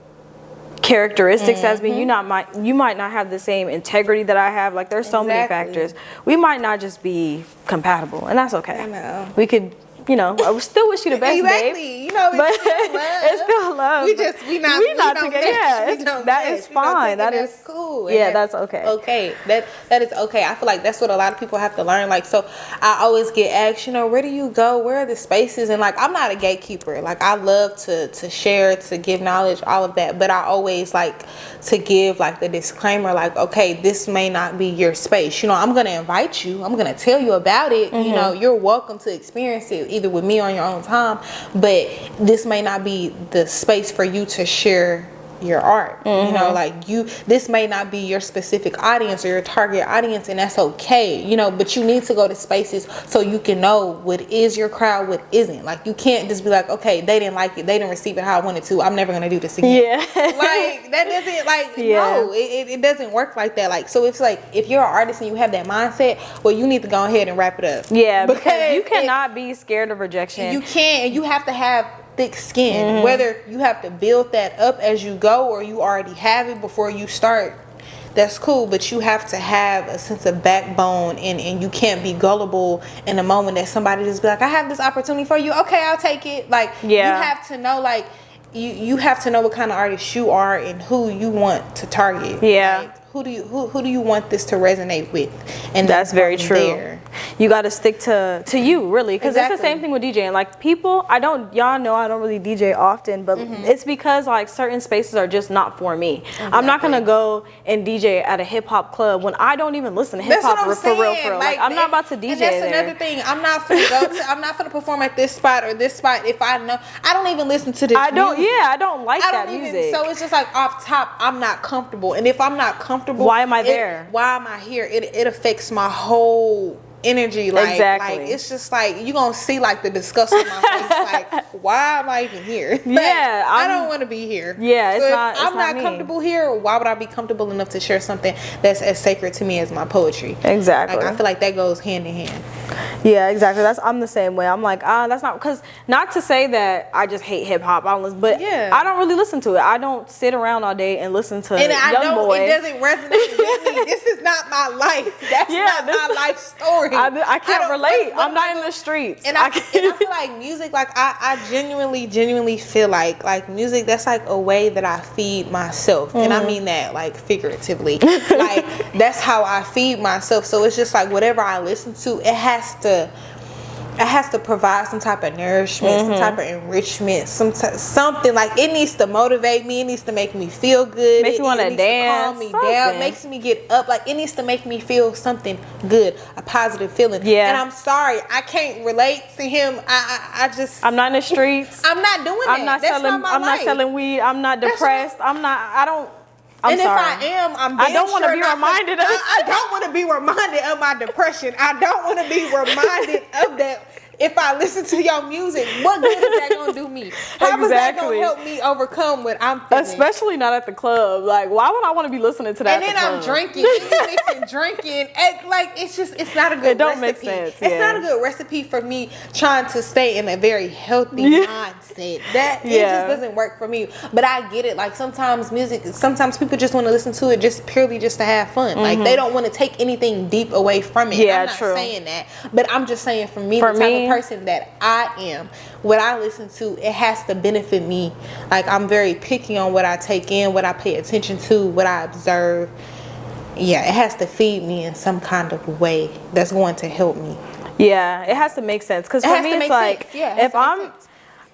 characteristics as me. You might not have the same integrity that I have. Like, there's so many factors. We might not just be compatible, and that's okay. I know. We could, I still wish you the best, babe. But it's still love. We not together. Yeah, that is fine. That is cool. Yeah, that's okay. Okay, that is okay. I feel like that's what a lot of people have to learn. Like, so I always get asked, where do you go? Where are the spaces? And like, I'm not a gatekeeper. Like, I love to share, to give knowledge, all of that. But I always like to give like the disclaimer, like, okay, this may not be your space. I'm gonna invite you. I'm gonna tell you about it. You're welcome to experience it, either with me on your own time, but this may not be the space for you to share your art. This may not be your specific audience or your target audience, and that's okay. But you need to go to spaces so you can know what is your crowd, what isn't. Like, you can't just be like, okay, they didn't like it, they didn't receive it how I wanted to, I'm never gonna do this again. Like, that doesn't, like, no, it doesn't work like that. Like, so it's like, if you're an artist and you have that mindset, well, you need to go ahead and wrap it up. Because you cannot be scared of rejection. You can't, and you have to have thick skin, whether you have to build that up as you go or you already have it before you start. That's cool, but you have to have a sense of backbone, and you can't be gullible in the moment that somebody just be like, I have this opportunity for you, okay, I'll take it. Like, you have to know, like, you have to know what kind of artist you are and who you want to target. Like, who do you want this to resonate with? And that's very true. You got to stick to you, really, because it's the same thing with DJing. Like, people, y'all know I don't really DJ often, but it's because like certain spaces are just not for me. I'm not gonna go and DJ at a hip hop club when I don't even listen to hip hop for real. Like, I'm not about to DJ there. And that's another thing. I'm not gonna perform at this spot or this spot if I know I don't even listen to this. I don't like that music. So it's just like, off top, I'm not comfortable, and if I'm not comfortable, why am I there? Why am I here? It affects my whole energy. Like, like, it's just like, you gonna see like the disgust on my face. Like, why am I even here? Like, I don't want to be here. So if I'm not comfortable here, why would I be comfortable enough to share something that's as sacred to me as my poetry? Exactly. Like, I feel like that goes hand in hand. Yeah, exactly. I'm the same way. I'm like, that's not, because not to say that I just hate hip hop, but I don't really listen to it. I don't sit around all day and listen to Young Boy. It doesn't resonate with me. This is not my life. That's not my life story. I can't relate. I'm not in the streets. And I feel like music, like, I genuinely feel like music, that's like a way that I feed myself. And I mean that like figuratively. Like, that's how I feed myself. So it's just like, whatever I listen to, it has to it has to provide some type of nourishment, some type of enrichment, something like it needs to motivate me. It needs to make me feel good. Make me want to dance. To calm me down. Makes me get up. Like it needs to make me feel something good, a positive feeling. Yeah. And I'm sorry, I can't relate to him. I just. I'm not in the streets. I'm not doing that. I'm not That's selling. not my I'm life. not selling weed. I'm not depressed. I'm not. I don't. I'm and sorry. if I am, I don't want to be reminded of. I don't want to be reminded of my depression. I don't want to be reminded of that. If I listen to your music, what good is that gonna do me? How is that gonna help me overcome what I'm feeling? Especially not at the club. Like, why would I want to be listening to that? And then I'm drinking, drinking. And like, it's not a good. It don't recipe. make sense. It's not a good recipe for me trying to stay in a very healthy mindset. That it just doesn't work for me. But I get it. Like sometimes people just want to listen to it just purely just to have fun. Like they don't want to take anything deep away from it. Yeah, I'm not true. saying that, but I'm just saying for me, for the type of person that I am, what I listen to, it has to benefit me. Like I'm very picky on what I take in, what I pay attention to, what I observe. Yeah, it has to feed me in some kind of way that's going to help me. Yeah, it has to make sense. Because for me, it's like, if I'm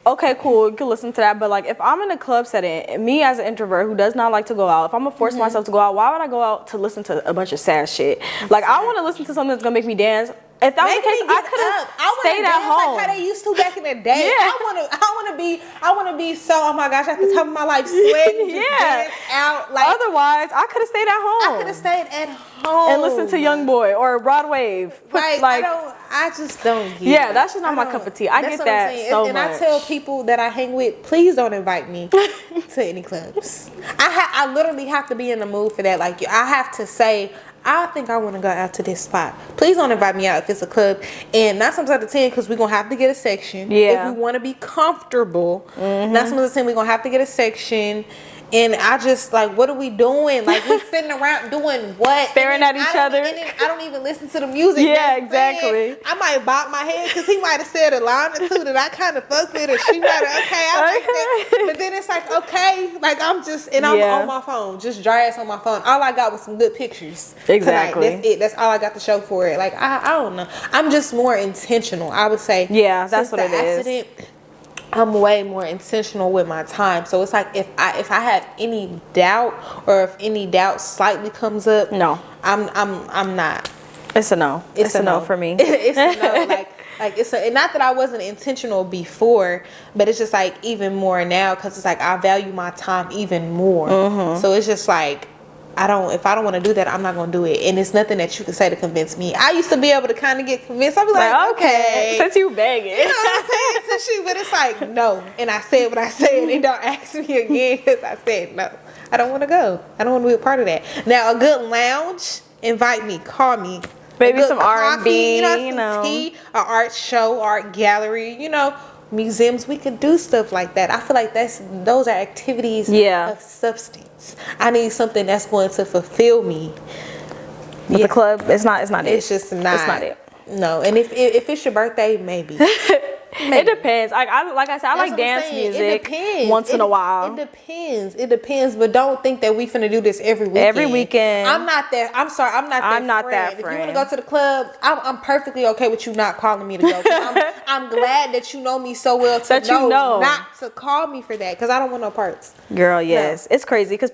okay, cool, you can listen to that. But like, if I'm in a club setting, me as an introvert who does not like to go out, if I'm gonna force myself to go out, why would I go out to listen to a bunch of sad shit? Like, I want to listen to something that's gonna make me dance. If that was the case, I could have stayed at home. Like how they used to back in the day. Yeah. I wanna be so, oh my gosh, at the top of my life, sweating, just dance out. Like otherwise, I could have stayed at home. I could have stayed at home and listened to Young Boy or Broadway. I just don't get it. Yeah, that's just not my cup of tea. I get that so and much. I tell people that I hang with, please don't invite me to any clubs. I literally have to be in the mood for that. Like I have to say, I think I want to go out to this spot. Please don't invite me out if it's a club. And 9 times out of 10, because we're going to have to get a section. Yeah. If we want to be comfortable, 9 times out of 10, we're going to have to get a section. And I just, like, what are we doing? Like, we sitting around doing what? Staring at each other. And then I don't even listen to the music. Yeah, exactly. I might bop my head because he might have said a line or two that I kind of fucked with, or she might have, I like that. But then it's like, okay, like I'm just, and I'm on my phone, just dry ass on my phone. All I got was some good pictures. Exactly. Tonight. That's it. That's all I got to show for it. Like, I don't know. I'm just more intentional, I would say. Yeah, that's what it is. I'm way more intentional with my time. So it's like if I have any doubt, or if any doubt slightly comes up, no, I'm not. It's a no. It's a no for me. It's a no. Like it's a, not that I wasn't intentional before, but it's just like even more now, because it's like I value my time even more. So it's just like if I don't want to do that, I'm not going to do it. And it's nothing that you can say to convince me. I used to be able to kind of get convinced. I was like, okay. Since you begging. You know what I'm saying? But it's like, no. And I said what I said, and don't ask me again because I said no. I don't want to go. I don't want to be a part of that. Now, a good lounge, invite me, call me. Maybe some R&B, some tea, an art show, art gallery, museums. We could do stuff like that. I feel like those are activities of substance. I need something that's going to fulfill me. But the club, it's not it. It's just not. It's not it. No, and if it's your birthday, maybe. It depends. Like I said, I like dance music once in a while. It depends. But don't think that we finna do this every weekend. Every weekend. I'm not that. I'm sorry. I'm not that friend. If you want to go to the club, I'm perfectly okay with you not calling me to go. I'm glad that you know me so well to know not to call me for that, because I don't want no parts. Girl, yes, it's crazy because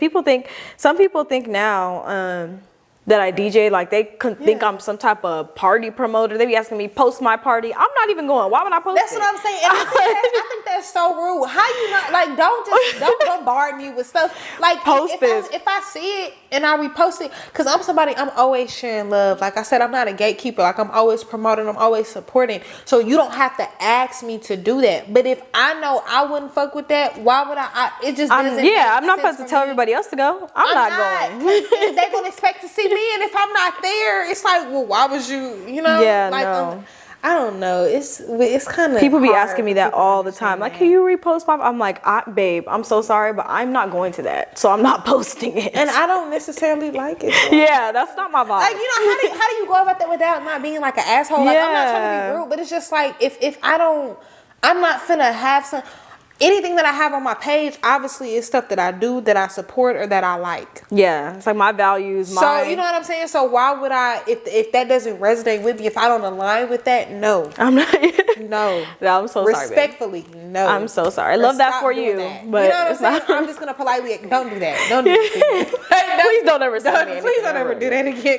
some people think now. That I DJ, like they think I'm some type of party promoter. They be asking me post my party. I'm not even going. Why would I post That's what I'm saying. And I think that's so rude. How you not, like, don't bombard me with stuff. Like, if I see it and I repost it, because I'm always sharing love. Like I said, I'm not a gatekeeper. Like I'm always promoting, I'm always supporting. So you don't have to ask me to do that. But if I know I wouldn't fuck with that, why would I it just doesn't I'm not supposed to tell everybody else to go. I'm not going. They're gonna expect to see me, and if I'm not there, it's like, well, why was you? No. I don't know. It's kind of people be asking me that all the time. Like, can you repost my? I'm like, babe, I'm so sorry, but I'm not going to that, so I'm not posting it. And I don't necessarily like it. So. Yeah, that's not my vibe. Like, how do you go about that without not being like an asshole? Like, I'm not trying to be rude, but it's just like if I'm not finna have some. anything that I have on my page, obviously, is stuff that I do, that I support, or that I like. Yeah, it's like my values. So you know what I'm saying. So why would I, if that doesn't resonate with me, if I don't align with that, no, I'm not. no. I'm so sorry. Respectfully, no. I'm so sorry. I love that for you, that. but you know what I'm it's saying. not. I'm just gonna politely don't do that. Don't do that. Please don't ever say that. Please don't ever do that again.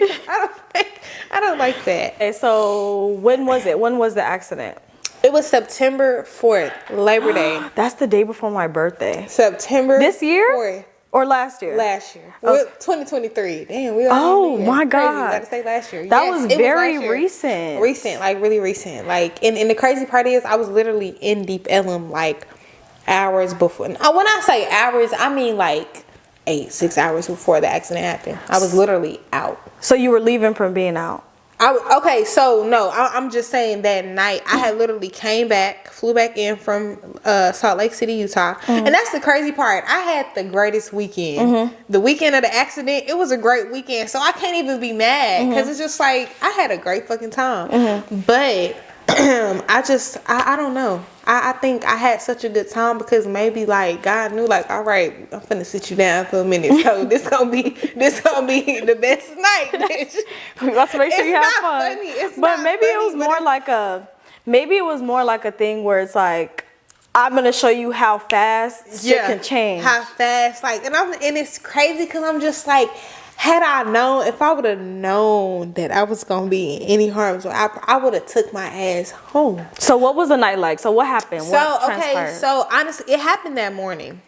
I don't like that. Okay, so when was it? When was the accident? It was September 4th, Labor Day. That's the day before my birthday. September this year 4th. Or last year? Last year. Oh. Well, 2023. Damn, we all Oh my God. You gotta say last year. That was very recent. Recent, like really recent. Like, and the crazy part is I was literally in Deep Ellum like hours before. When I say hours, I mean like 6 hours before the accident happened. I was literally out. So you were leaving from being out? Okay, so no, I'm just saying that night I had literally flew back in from Salt Lake City, Utah. And that's the crazy part. I had the greatest weekend. The weekend of the accident, it was a great weekend. So I can't even be mad because it's just like I had a great fucking time. But I don't know. I think I had such a good time because maybe like God knew like, all right, I'm finna sit you down for a minute. So this gonna be the best night, bitch. We got to make sure you have fun. Funny. But maybe it was more like a thing where it's like, I'm gonna show you how fast shit can change. How fast, like, and it's crazy because I'm just like, had I known, if I would have known that I was gonna be in any harm, so I would have took my ass home. So what was the night like? So what happened? What transpired? So honestly, it happened that morning.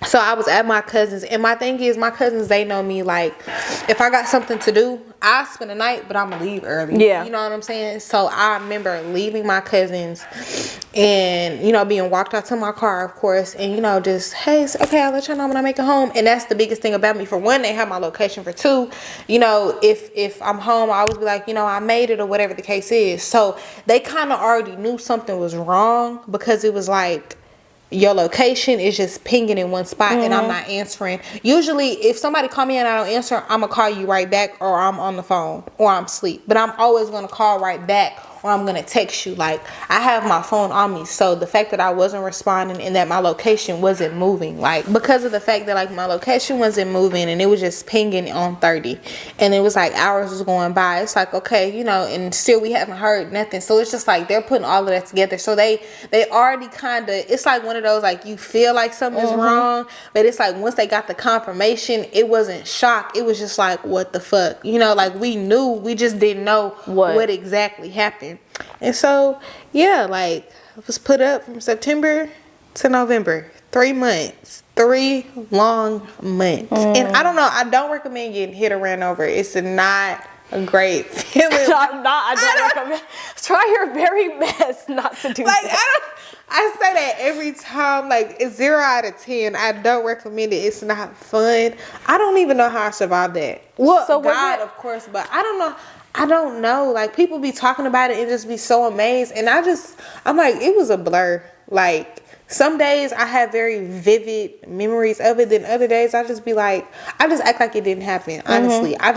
So I was at my cousin's, and my thing is, my cousins, they know me. Like, if I got something to do, I spend the night, but I'm gonna leave early. Yeah, you know what I'm saying. So I remember leaving my cousins, and being walked out to my car, of course, and just, hey, it's okay, I'll let y'all know when I make it home. And that's the biggest thing about me. For one, they have my location. For two, if I'm home, I always be like, I made it or whatever the case is. So they kind of already knew something was wrong because it was like, your location is just pinging in one spot and I'm not answering. Usually if somebody call me and I don't answer, I'm gonna call you right back, or I'm on the phone, or I'm asleep. But I'm always gonna call right back, or I'm gonna text you. Like, I have my phone on me. So the fact that I wasn't responding and that my location wasn't moving, like, because of the fact that like my location wasn't moving and it was just pinging on 30, and it was like hours was going by, it's like, okay, and still we haven't heard nothing. So it's just like they're putting all of that together. So they already kind of, it's like one of those, like, you feel like something is wrong, but it's like once they got the confirmation, it wasn't shock. It was just like, what the fuck, like we knew, we just didn't know what exactly happened. And so yeah, like, I was put up from September to November, 3 months, 3 long months. And I don't know, I don't recommend getting hit or ran over. It's not a great feeling. I don't recommend. Try your very best not to do that. I say that every time. Like, it's 0 out of 10. I don't recommend it. It's not fun. I don't even know how I survived that. Well, so God, of course, but I don't know. I don't know. Like, people be talking about it and just be so amazed, and I'm like, it was a blur. Like, some days I have very vivid memories of it. Then other days I just be like, I just act like it didn't happen. Honestly, I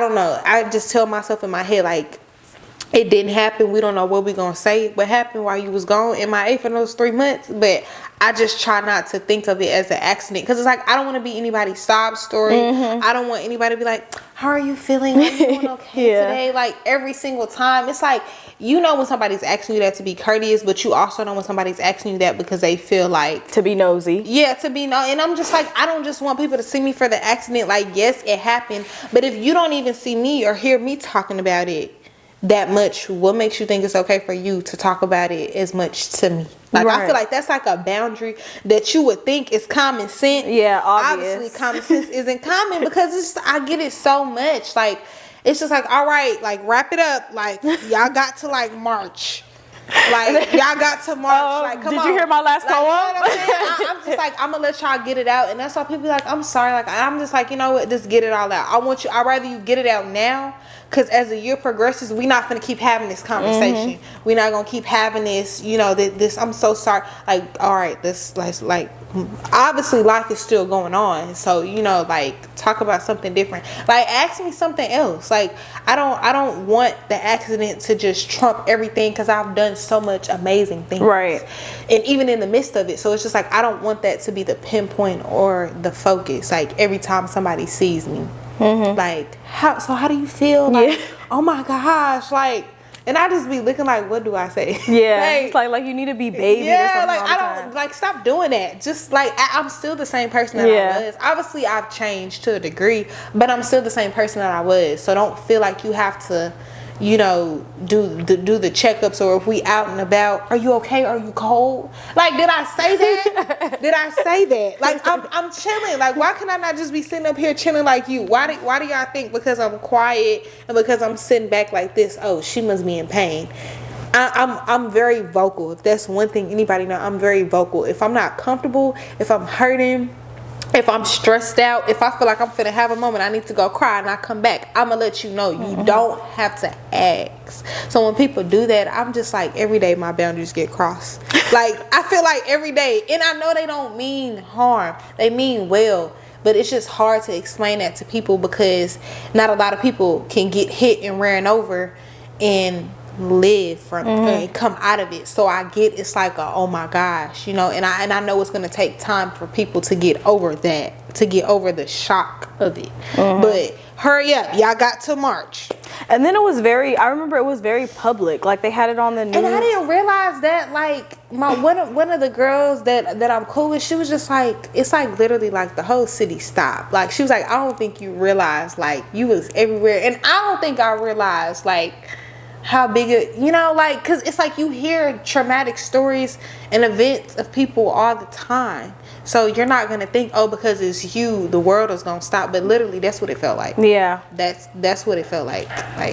don't know. I just tell myself in my head, like, it didn't happen. We don't know what we gonna say. What happened while you was gone MIA for those 3 months? But I just try not to think of it as an accident, because it's like, I don't want to be anybody's sob story. I don't want anybody to be like, how are you feeling? Are you doing okay today? Like, every single time, it's like, when somebody's asking you that to be courteous, but you also know when somebody's asking you that because they feel like to be nosy. Yeah, to be nosy. And I'm just like, I don't just want people to see me for the accident. Like, yes, it happened, but if you don't even see me or hear me talking about it that much, what makes you think it's okay for you to talk about it as much to me? Like, I feel like that's like a boundary that you would think is common sense. Yeah, obviously common sense isn't common, because I get it so much. Like, it's just like, all right, like, wrap it up. Like, y'all got to like March. Like, y'all got to March. Like, come on. Did you hear my last poem? I'm just like, I'm gonna let y'all get it out, and that's why people be like, I'm sorry. Like, I'm just like, you know what? Just get it all out. I'd rather you get it out now, because as the year progresses, we not gonna keep having this conversation. We're not gonna keep having this. This. I'm so sorry. Like, all right, this like obviously life is still going on. So like, talk about something different. Like, ask me something else. Like, I don't want the accident to just trump everything, because I've done so much amazing things. Right. And even in the midst of it. So it's just like, I don't want that to be the pinpoint or the focus. Like every time somebody sees me, like, how do you feel? Like, oh my gosh, like, and I just be looking like, what do I say? Yeah, it's like you need to be baby. or something like all I the don't time. like stop doing that. Just like I'm still the same person that I was. Obviously, I've changed to a degree, but I'm still the same person that I was. So don't feel like you have to, you know, do the checkups, or if we out and about, are you okay? Are you cold? Like, did I say that? Did I say that? Like, I'm chilling. Like, why can I not just be sitting up here chilling like you? Why do y'all think because I'm quiet and because I'm sitting back like this, oh, she must be in pain? I'm very vocal. If that's one thing anybody know, I'm very vocal. If I'm not comfortable, if I'm hurting, if I'm stressed out, if I feel like I'm finna have a moment, I need to go cry and I come back, I'm gonna let you know. You don't have to ask. So when people do that, I'm just like, every day my boundaries get crossed. Like, I feel like every day, and I know they don't mean harm, they mean well, but it's just hard to explain that to people because not a lot of people can get hit and ran over and live from and come out of it. So I get it's like oh my gosh, you know, and I know it's gonna take time for people to get over that, to get over the shock of it. But hurry up, y'all got to March. And then I remember it was very public, like they had it on the news. And I didn't realize that, like, one of the girls that I'm cool with, she was just like, it's like literally like the whole city stopped. Like, she was like, I don't think you realized, like, you was everywhere. And I don't think I realized, like, how big it, you know, like, because it's like you hear traumatic stories and events of people all the time. So you're not going to think, oh, because it's you, the world is going to stop. But literally, that's what it felt like. Yeah. That's what it felt like.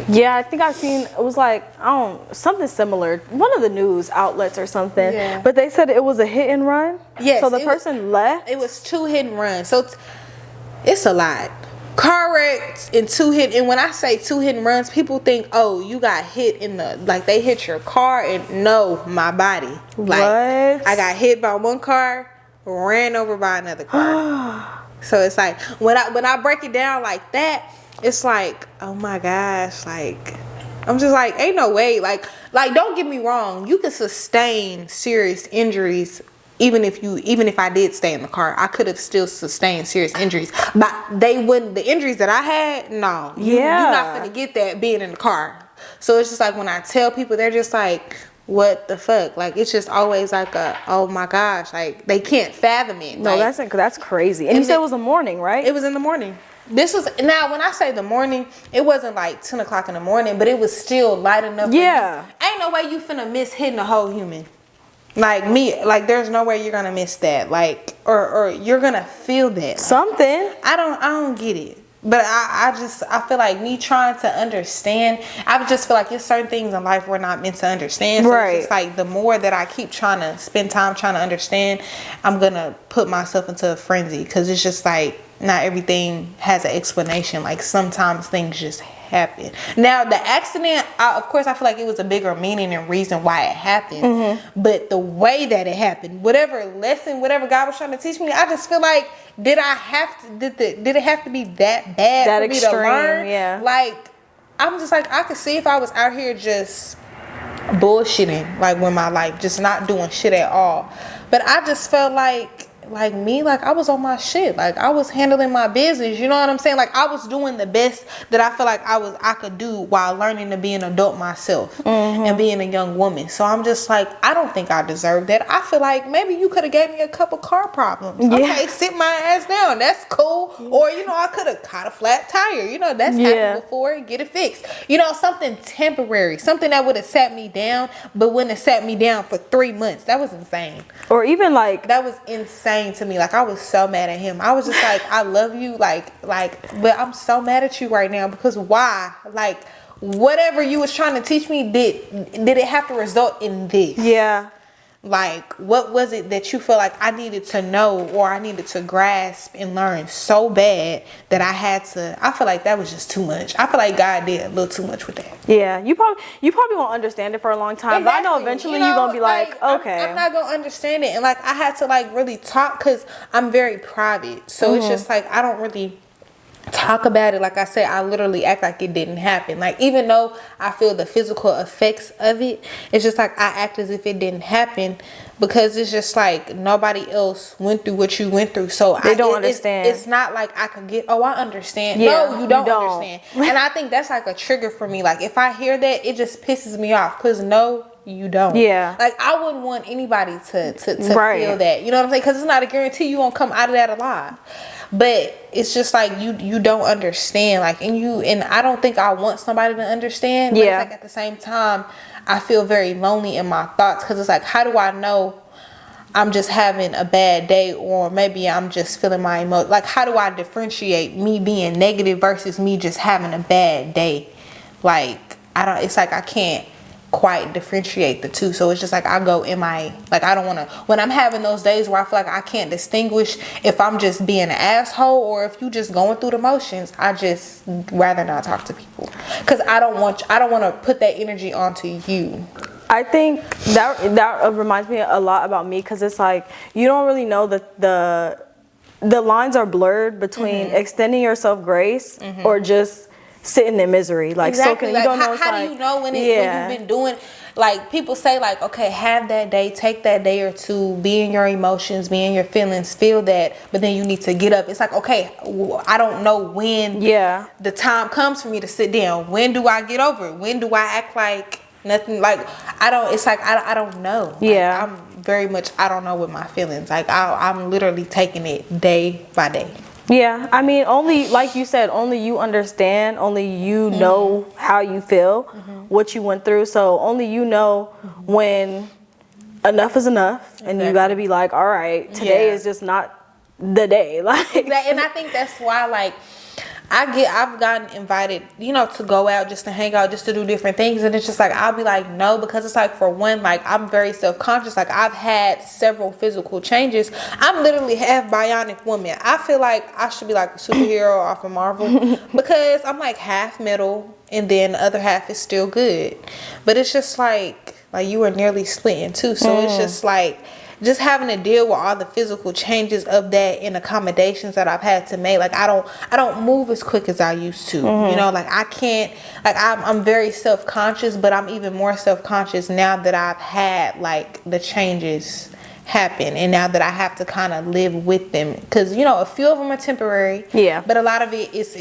Yeah, I think I've seen, it was like, something similar. One of the news outlets or something. Yeah. But they said it was a hit and run. Yes. So the person left. It was 2 hit and runs. So it's a lot. Car wrecks and 2 hit, and when I say 2 hit and runs, people think, oh, you got hit in the, like, they hit your car, and no, my body. Like, what? I got hit by one car, ran over by another car. So it's like, when I break it down like that, it's like, oh my gosh, like, I'm just like, ain't no way, like don't get me wrong, you can sustain serious injuries. Even if I did stay in the car, I could have still sustained serious injuries. But they wouldn't. The injuries that I had, no. You're not gonna get that being in the car. So it's just like when I tell people, they're just like, what the fuck? Like, it's just always like oh my gosh, like they can't fathom it. No, like, that's crazy. And you said it was the morning, right? It was in the morning. This was, now when I say the morning, it wasn't like 10 o'clock in the morning, but it was still light enough. Yeah. Ain't no way you finna miss hitting a whole human. Like me, like there's no way you're gonna miss that, like, or you're gonna feel that. Like, something. I don't get it, but I feel like me trying to understand. I just feel like there's certain things in life we're not meant to understand. So right. It's just like the more that I keep trying to spend time trying to understand, I'm gonna put myself into a frenzy because it's just like not everything has an explanation. Like sometimes things just happen. Now the accident, of course, I feel like it was a bigger meaning and reason why it happened. But the way that it happened, whatever lesson, whatever God was trying to teach me, I just feel like, did it have to be that bad that for extreme, me to learn? Yeah. Like, I'm just like, I could see if I was out here just bullshitting, like with my life, just not doing shit at all. But I just felt like I was on my shit. Like I was handling my business. You know what I'm saying? Like I was doing the best that I feel like I could do while learning to be an adult myself and being a young woman. So I'm just like, I don't think I deserve that. I feel like maybe you could have gave me a couple car problems. Yeah. Okay, sit my ass down. That's cool. Or, you know, I could have caught a flat tire. You know, that's happened before. Get it fixed. You know, something temporary. Something that would have sat me down, but wouldn't have sat me down for 3 months. That was insane. Or even like, that was insane to me. Like I was so mad at him. I was just like, I love you, like but I'm so mad at you right now because why? Like whatever you was trying to teach me, did it have to result in this? Yeah. Like what was it that you feel like I needed to know or I needed to grasp and learn so bad that I feel like that was just too much. I feel like God did a little too much with that. Yeah, you probably won't understand it for a long time. Exactly. But I know eventually you're gonna be like okay. I'm not gonna understand it. And like I had to like really talk because I'm very private. So it's just like I don't really talk about it. Like I said, I literally act like it didn't happen. Like, even though I feel the physical effects of it, it's just like I act as if it didn't happen, because it's just like nobody else went through what you went through. So they don't understand. It's not like I could get, oh, I understand. Yeah, no, you don't understand. And I think that's like a trigger for me. Like, if I hear that, it just pisses me off, because no, you don't. Yeah. Like, I wouldn't want anybody to Right. feel that. You know what I'm saying? Because it's not a guarantee you won't come out of that alive. But it's just like you don't understand. Like, and I don't think I want somebody to understand. But Yeah. it's like, at the same time, I feel very lonely in my thoughts, because it's like, how do I know I'm just having a bad day, or maybe I'm just feeling my emotion? Like, how do I differentiate me being negative versus me just having a bad day? Like, it's like I can't quite differentiate the two. So it's just like I go in my, like, I don't want to, when I'm having those days where I feel like I can't distinguish if I'm just being an asshole or if you just going through the motions, I just rather not talk to people, because I don't want to put that energy onto you. I think that reminds me a lot about me, because it's like you don't really know the lines are blurred between extending yourself grace or just sitting in misery. Like, exactly. so like, you don't know. How do you know when you've been doing? Like, people say, like, okay, have that day, take that day or two, be in your emotions, be in your feelings, feel that, but then you need to get up. It's like, okay, I don't know when the time comes for me to sit down. When do I get over it? When do I act like nothing? Like, I don't know. Yeah. Like, I'm very much, I don't know with my feelings. Like, I'm literally taking it day by day. Yeah, I mean, only, like you said, only you understand, only you know how you feel, what you went through. So only you know when enough is enough, and you got to be like, all right, today is just not the day. Like, and I think that's why, like, I've gotten invited, to go out, just to hang out, just to do different things, and it's just like, I'll be like, no, because it's like, for one, like, I'm very self-conscious. Like, I've had several physical changes. I'm literally half bionic woman. I feel like I should be like a superhero off of Marvel, because I'm like half metal, and then the other half is still good. But it's just like you were nearly split in two, so it's just like, just having to deal with all the physical changes of that and accommodations that I've had to make. Like, I don't move as quick as I used to. Like, I can't, like, I'm very self-conscious, but I'm even more self-conscious now that I've had, like, the changes happen, and now that I have to kind of live with them, because a few of them are temporary, but a lot of it is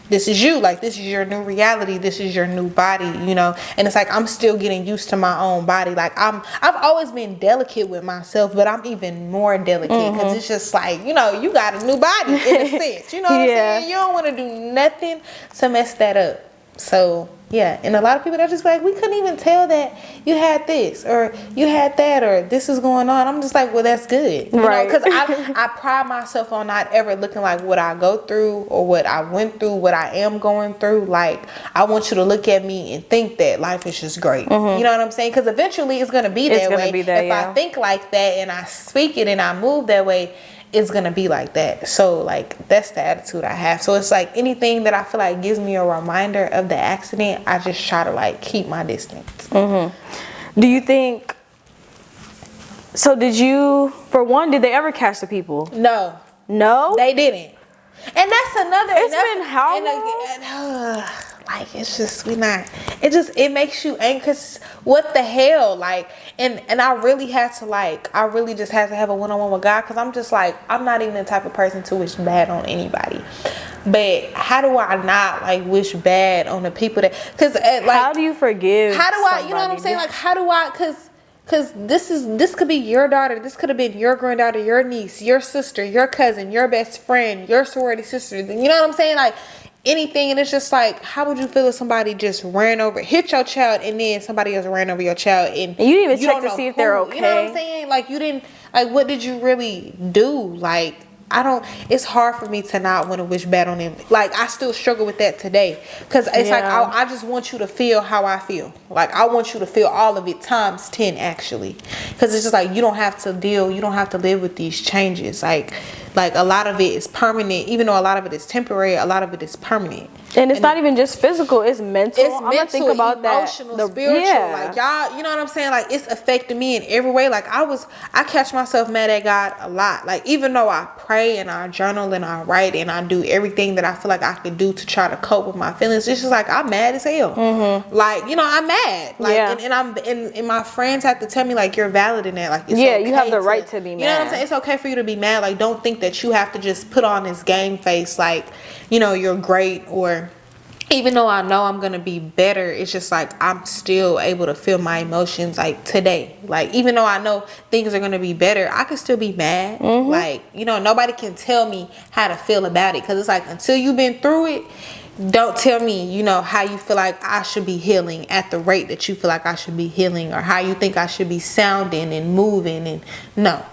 this is you, like, this is your new reality, this is your new body, and it's like, I'm still getting used to my own body. Like, I've always been delicate with myself, but I'm even more delicate, because it's just like, you got a new body in a sense, what I'm saying? You don't want to do nothing to mess that up. So yeah, and a lot of people, they're just like, we couldn't even tell that you had this, or you had that, or this is going on. I'm just like, well, that's good, right? Because I pride myself on not ever looking like what I go through or what I went through, what I am going through. Like, I want you to look at me and think that life is just great. You know what I'm saying? Because eventually it's gonna be that way. If I think like that and I speak it and I move that way, it's gonna be like that. So, like, that's the attitude I have. So it's like, anything that I feel like gives me a reminder of the accident, I just try to, like, keep my distance. Do you think, so did you, for one, did they ever catch the people? No, they didn't. And that's another, it's been how long? Like, it's just, it makes you anxious. What the hell? Like, and I really just had to have a one-on-one with God, because I'm just like, I'm not even the type of person to wish bad on anybody. But how do I not, like, wish bad on the people that, because, like, how do you forgive? How do I, you know what I'm saying? Like, how do I, because this could be your daughter, this could have been your granddaughter, your niece, your sister, your cousin, your best friend, your sorority sister. You know what I'm saying? Like, anything. And it's just like, how would you feel if somebody just hit your child, and then somebody else ran over your child, and you didn't even check to see if they're okay? You know what I'm saying? Like, you didn't, like, what did you really do? Like, it's hard for me to not want to wish bad on them. Like, I still struggle with that today, because it's like, I just want you to feel how I feel. Like, I want you to feel all of it times 10, actually, because it's just like, you don't have to live with these changes. Like, Like a lot of it is permanent, even though a lot of it is temporary, a lot of it is permanent. And it's not even just physical, it's mental. It's I'm mental, gonna think about emotional, that. spiritual. Yeah. Like y'all, you know what I'm saying? Like it's affecting me in every way. Like I catch myself mad at God a lot. Like even though I pray and I journal and I write and I do everything that I feel like I could do to try to cope with my feelings, it's just like I'm mad as hell. Like I'm mad. Like and my friends have to tell me like you're valid in that. Like it's okay you have the right to be mad. You know what I'm saying? It's okay for you to be mad. Like don't think that you have to just put on this game face like you're great, or even though I know I'm gonna be better, it's just like I'm still able to feel my emotions like today. Like even though I know things are gonna be better, I can still be mad. Like nobody can tell me how to feel about it, because it's like until you've been through it, don't tell me how you feel like I should be healing at the rate that you feel like I should be healing, or how you think I should be sounding and moving. And no,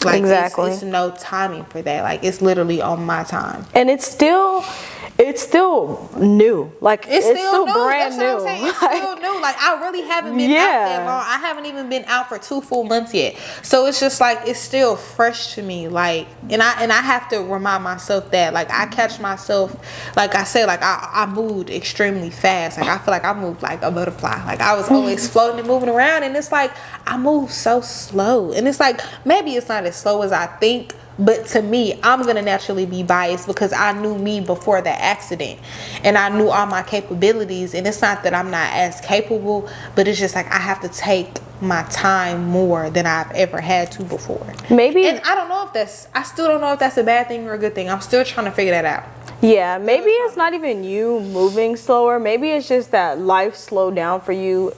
like exactly, it's no timing for that. Like it's literally on my time, and it's still new. Like it's still new. brand That's new. What I'm saying. It's still new. Like I really haven't been out that long. I haven't even been out for 2 full months yet. So it's just like it's still fresh to me. Like and I have to remind myself that like I catch myself, like I say, like I moved extremely fast. Like I feel like I moved like a butterfly. Like I was always floating and moving around, and it's like I move so slow. And it's like maybe it's not as slow as I think. But to me, I'm going to naturally be biased because I knew me before the accident and I knew all my capabilities. And it's not that I'm not as capable, but it's just like I have to take my time more than I've ever had to before. Maybe. And I still don't know if that's a bad thing or a good thing. I'm still trying to figure that out. Yeah, maybe it's not even you moving slower. Maybe it's just that life slowed down for you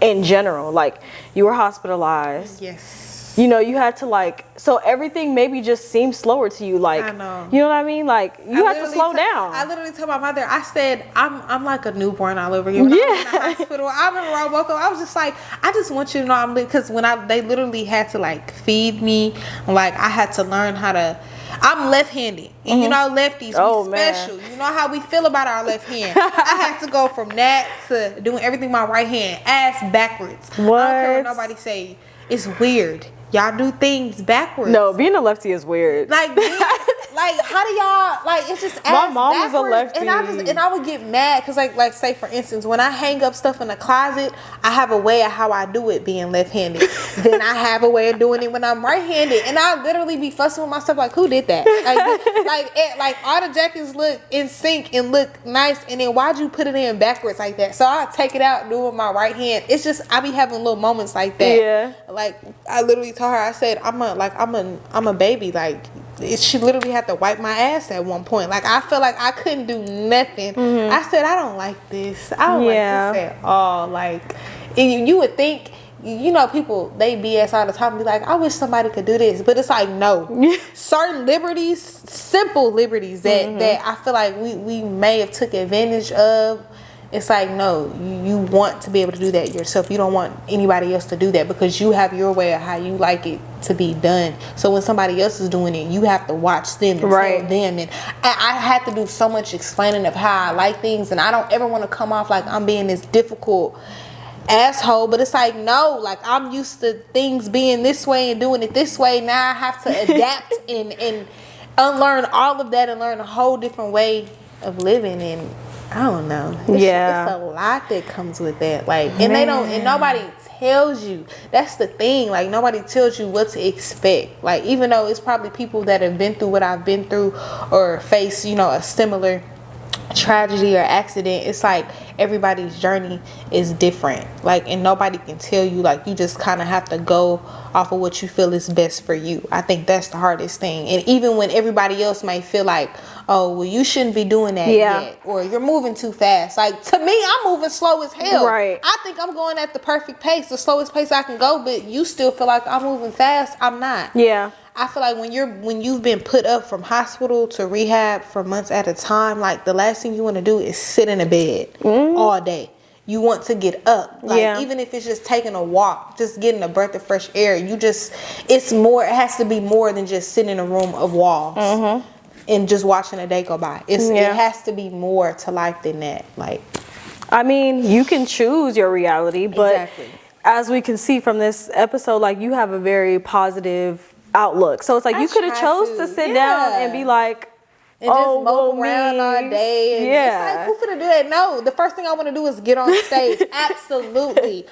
in general. Like you were hospitalized. Yes. You had to so everything maybe just seems slower to you. Like, I know. You know what I mean? Like you have to slow down. I literally told my mother, I said, I'm like a newborn all over again. When I was in the hospital, I remember I woke up, I was just like, I just want you to know I'm lit. Because they literally had to feed me. Like I had to learn how to, I'm left-handed. And lefties, we special. Man. You know how we feel about our left hand. I had to go from that to doing everything with my right hand, ass backwards. What? I don't care what nobody say. It's weird. Y'all do things backwards. No, being a lefty is weird. Like how do y'all it's just my mom was a lefty, and I would get mad because like say for instance when I hang up stuff in the closet, I have a way of how I do it being left-handed. Then I have a way of doing it when I'm right-handed, and I literally be fussing with myself like, who did that? Like all the jackets look in sync and look nice, and then why'd you put it in backwards like that? So I take it out and do it with my right hand. It's just I be having little moments like that. Yeah. Like I literally told her, I said I'm a baby. Like she literally had to wipe my ass at one point. Like I felt like I couldn't do nothing. I said I don't like this. I don't like this at all. Like and you would think, people they BS all the time and be like, I wish somebody could do this, but it's like no. Certain liberties, simple liberties that I feel like we may have took advantage of. It's like, no, you want to be able to do that yourself. You don't want anybody else to do that because you have your way of how you like it to be done. So when somebody else is doing it, you have to watch them and tell them. And I had to do so much explaining of how I like things, and I don't ever want to come off like I'm being this difficult asshole, but it's like, no, like I'm used to things being this way and doing it this way. Now I have to adapt and unlearn all of that and learn a whole different way of living. And I don't know. It's a lot that comes with that. Like, and and nobody tells you. That's the thing. Like, nobody tells you what to expect. Like, even though it's probably people that have been through what I've been through or face, a similar tragedy or accident, it's like everybody's journey is different. Like, and nobody can tell you. Like, you just kind of have to go off of what you feel is best for you. I think that's the hardest thing. And even when everybody else might feel like, oh, well, you shouldn't be doing that yet, or you're moving too fast. Like, to me, I'm moving slow as hell. Right. I think I'm going at the perfect pace, the slowest pace I can go, but you still feel like I'm moving fast. I'm not. Yeah. I feel like when you've been put up from hospital to rehab for months at a time, like the last thing you want to do is sit in a bed all day. You want to get up. Like, even if it's just taking a walk, just getting a breath of fresh air, it has to be more than just sitting in a room of walls and just watching a day go by. It has to be more to life than that. Like, I mean, you can choose your reality, but as we can see from this episode, like, you have a very positive outlook. So it's like you could have chose to sit down and be like, and just mope around all day. And it's like, who's gonna do that? No, the first thing I want to do is get on stage. Absolutely.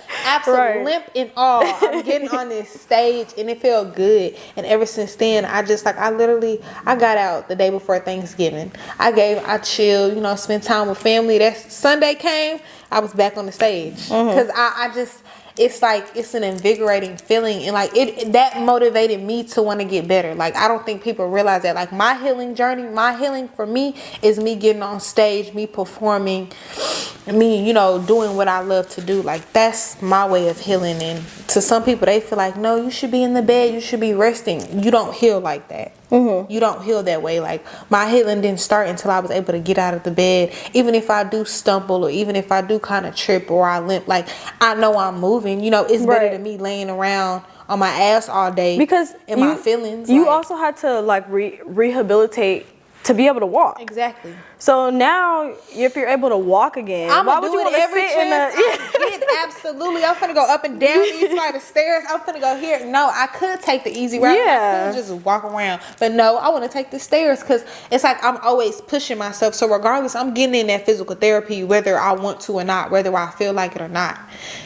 Right. Limp and all. I'm getting on this stage and it felt good. And ever since then, I got out the day before Thanksgiving. I chilled, spent time with family. That Sunday came, I was back on the stage. Because I just... It's like, it's an invigorating feeling, and like that motivated me to want to get better. Like, I don't think people realize that. Like, my healing journey, my healing for me is me getting on stage, me performing, me, doing what I love to do. Like, that's my way of healing. And to some people, they feel like, no, you should be in the bed, you should be resting. You don't heal like that. You don't heal that way. Like, my healing didn't start until I was able to get out of the bed. Even if I do stumble, or even if I do kind of trip or I limp, like, I know I'm moving. It's better than me laying around on my ass all day because in my feelings. You also had to like rehabilitate to be able to walk. Exactly. So now, if you're able to walk again, why would you want to sit in the... Absolutely. I'm finna go up and down these flight of stairs. I'm finna go here. No, I could take the easy route. I could just walk around. But no, I want to take the stairs because it's like I'm always pushing myself. So regardless, I'm getting in that physical therapy whether I want to or not, whether I feel like it or not.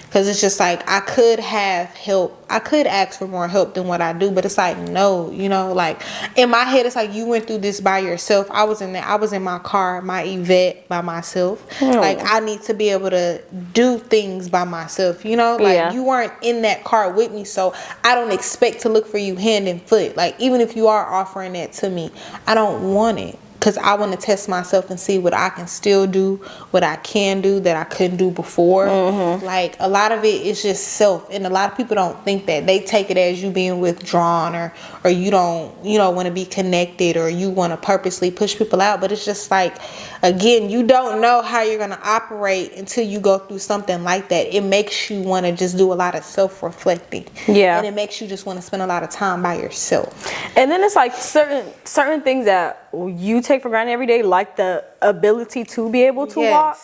Because it's just like, I could have help. I could ask for more help than what I do. But it's like, no, like in my head, it's like, you went through this by yourself. I was in my car, my Yvette, by myself. Like, I need to be able to do things by myself, like you weren't in that car with me. So I don't expect to look for you hand and foot. Like, even if you are offering that to me, I don't want it. Because I want to test myself and see what I can still do, what I can do that I couldn't do before. Like, a lot of it is just self. And a lot of people don't think that. They take it as you being withdrawn or you don't, want to be connected, or you want to purposely push people out. But it's just like, again, you don't know how you're going to operate until you go through something like that. It makes you want to just do a lot of self-reflecting. And it makes you just want to spend a lot of time by yourself. And then it's like certain things that you take for granted every day, like the ability to be able to walk.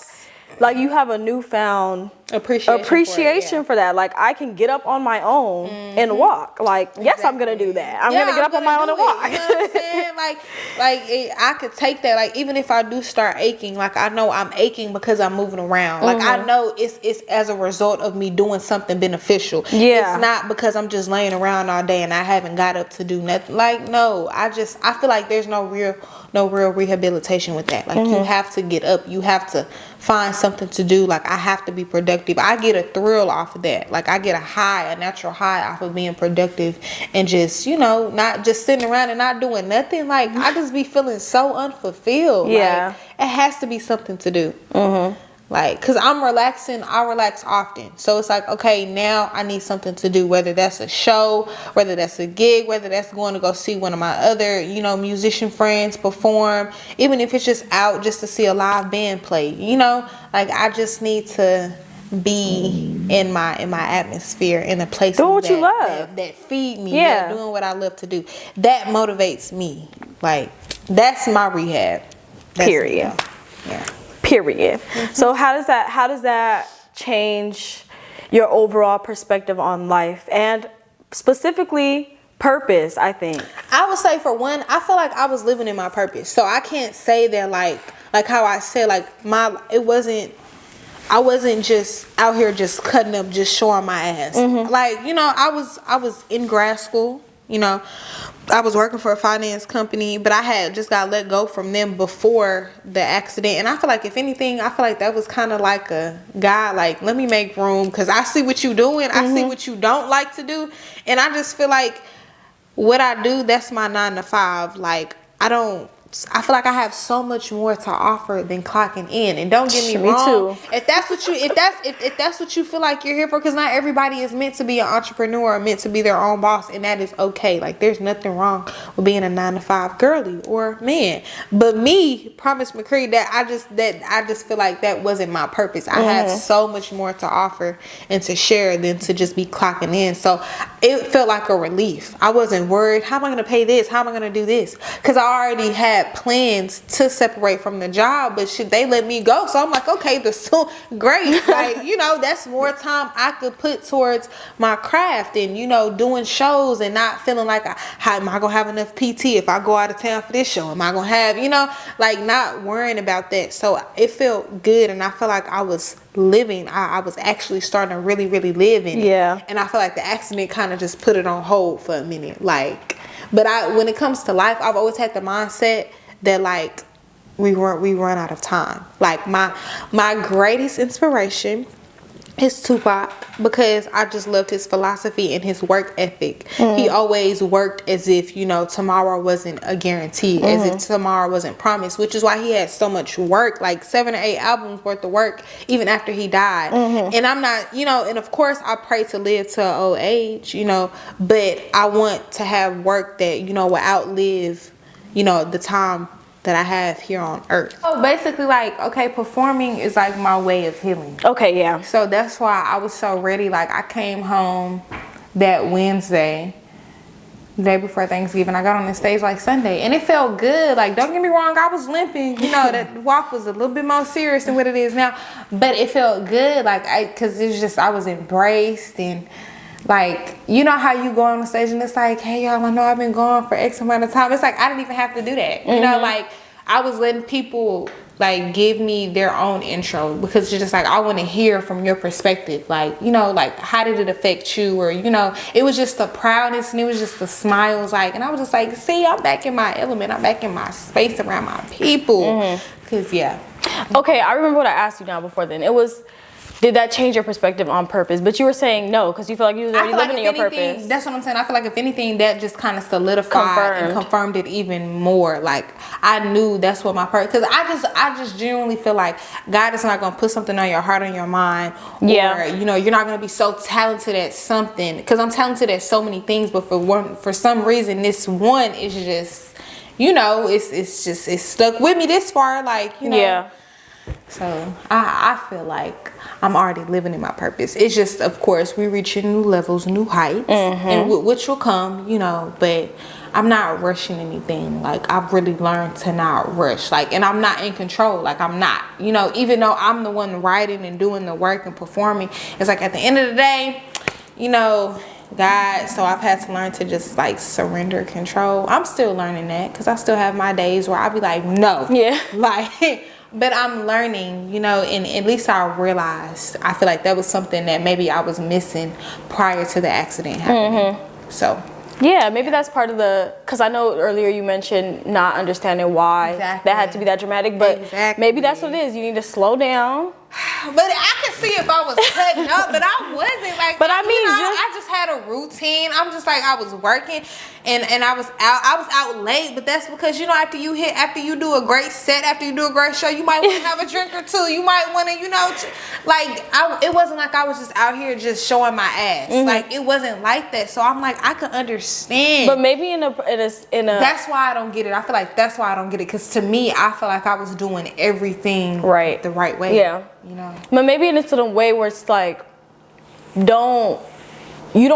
Like, you have a newfound appreciation for that. Like, I can get up on my own and walk. Like, yes, I'm gonna do that. I'm gonna get up on my own and walk. You know what I'm saying? I could take that. Like, even if I do start aching, like, I know I'm aching because I'm moving around. Like, I know it's as a result of me doing something beneficial. It's not because I'm just laying around all day and I haven't got up to do nothing. Like, no, I feel like there's no real rehabilitation with that. Like, you have to get up. You have to find something to do. Like, I have to be productive. I get a thrill off of that. Like, I get a natural high off of being productive and just, not just sitting around and not doing nothing. Like, I just be feeling so unfulfilled. Like, it has to be something to do. Like, because I'm relaxing, I relax often. So it's like, okay, now I need something to do, whether that's a show, whether that's a gig, whether that's going to go see one of my other, musician friends perform, even if it's just out just to see a live band play, like, I just need to be in my atmosphere, in a place doing what you love, that feed me, doing what I love to do. That motivates me. Like, that's my rehab. Period. Period. So how does that change your overall perspective on life and specifically purpose? I think I would say, for one, I feel like I was living in my purpose. So I can't say that like how I said, like, I wasn't just out here just cutting up, just showing my ass. Like, I was in grad school. I was working for a finance company, but I had just got let go from them before the accident. And I feel like, if anything, that was kind of like a God, like, let me make room, because I see what you doing. I see what you don't like to do. And I just feel like what I do, that's my 9 to 5. Like, I feel like I have so much more to offer than clocking in. And don't get me wrong. Too. If that's what you feel like you're here for, because not everybody is meant to be an entrepreneur or meant to be their own boss, and that is okay. Like, there's nothing wrong with being a 9 to 5 girly or man. But me, Promise McCree, that I just feel like that wasn't my purpose. I have so much more to offer and to share than to just be clocking in. So it felt like a relief. I wasn't worried, how am I going to pay this? How am I going to do this? Because I already had plans to separate from the job, but they let me go. So I'm like, okay, great. Like, you know, that's more time I could put towards my craft and, you know, doing shows and not feeling like, how am I going to have enough PT if I go out of town for this show? Am I going to have, you know, like not worrying about that. So it felt good, and I felt like I was living. I was actually starting to really, really live in it. Yeah. And I feel like the accident kind of just put it on hold for a minute. Like, but when it comes to life, I've always had the mindset that like we run out of time. Like my greatest inspiration is Tupac, because I just loved his philosophy and his work ethic. He always worked as if, you know, tomorrow wasn't a guarantee, as if tomorrow wasn't promised, which is why he had so much work, like 7 or 8 albums worth of work, even after he died. And I'm not, you know, and of course I pray to live to an old age, you know, but I want to have work that, you know, will outlive, you know, the time that I have here on earth. So basically, like, okay, performing is like my way of healing. Okay, yeah. So that's why I was so ready. Like, I came home that Wednesday, the day before Thanksgiving. I got on the stage like Sunday, and it felt good. Like, don't get me wrong, I was limping. You know, that walk was a little bit more serious than what it is now, but it felt good. Like, cause it's just, I was embraced, and like, you know how you go on the stage and it's like, hey y'all, I know I've been gone for X amount of time. It's like, I didn't even have to do that. You know, like, I was letting people like give me their own intro, because it's just like, I want to hear from your perspective. Like, you know, like, how did it affect you? Or, you know, it was just the proudness, and it was just the smiles. Like, and I was just like, see, I'm back in my element. I'm back in my space around my people. Cause yeah. Okay, I remember what I asked you now before then. It was, did that change your perspective on purpose? But you were saying no, because you feel like you was already living in your purpose. That's what I'm saying. I feel like if anything, that just kind of solidified and confirmed it even more. Like, I knew that's what my purpose. Because I just genuinely feel like God is not gonna put something on your heart, on your mind. Or, you know, you're not gonna be so talented at something. Because I'm talented at so many things, but for some reason, this one is just, you know, it's stuck with me this far. Like, you know. Yeah. So I feel like I'm already living in my purpose. It's just, of course, we reaching new levels, new heights, and which will come, you know, but I'm not rushing anything. Like, I've really learned to not rush. Like, and I'm not in control. Like, I'm not, you know, even though I'm the one writing and doing the work and performing, it's like at the end of the day, you know, God, so I've had to learn to just like surrender control. I'm still learning that, because I still have my days where I'll be like, no. Yeah. Like, but I'm learning, you know, and at least I realized, I feel like that was something that maybe I was missing prior to the accident happening. So. Yeah, maybe that's part of the, because I know earlier you mentioned not understanding why that had to be that dramatic, but maybe that's what it is. You need to slow down. But I could see if I was cutting up, but I wasn't. Like, but I mean, you know, I just had a routine. I'm just like, I was working, and I was out late. But that's because, you know, after you do a great set, after you do a great show, you might want to have a drink or two. You might want to, you know, like, it wasn't like I was just out here just showing my ass. Like, it wasn't like that. So I'm like, I could understand. But maybe in a that's why I don't get it. I feel like that's why I don't get it, because to me, I feel like I was doing everything the right way. Yeah. You know, but maybe in a way where it's like, you don't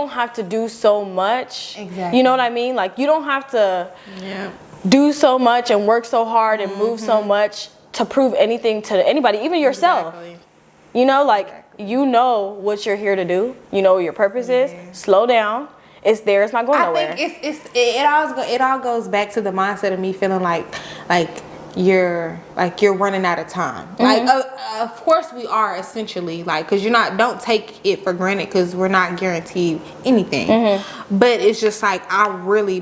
have to do so much. Exactly. You know what I mean? Like, you don't have to do so much and work so hard and move so much to prove anything to anybody, even yourself. Exactly. You know, like, you know what you're here to do. You know what your purpose is. Slow down. It's there. It's not going nowhere. I think it all goes back to the mindset of me feeling like you're running out of time. Like, of course we are, essentially, like, because don't take it for granted, because we're not guaranteed anything. But it's just like,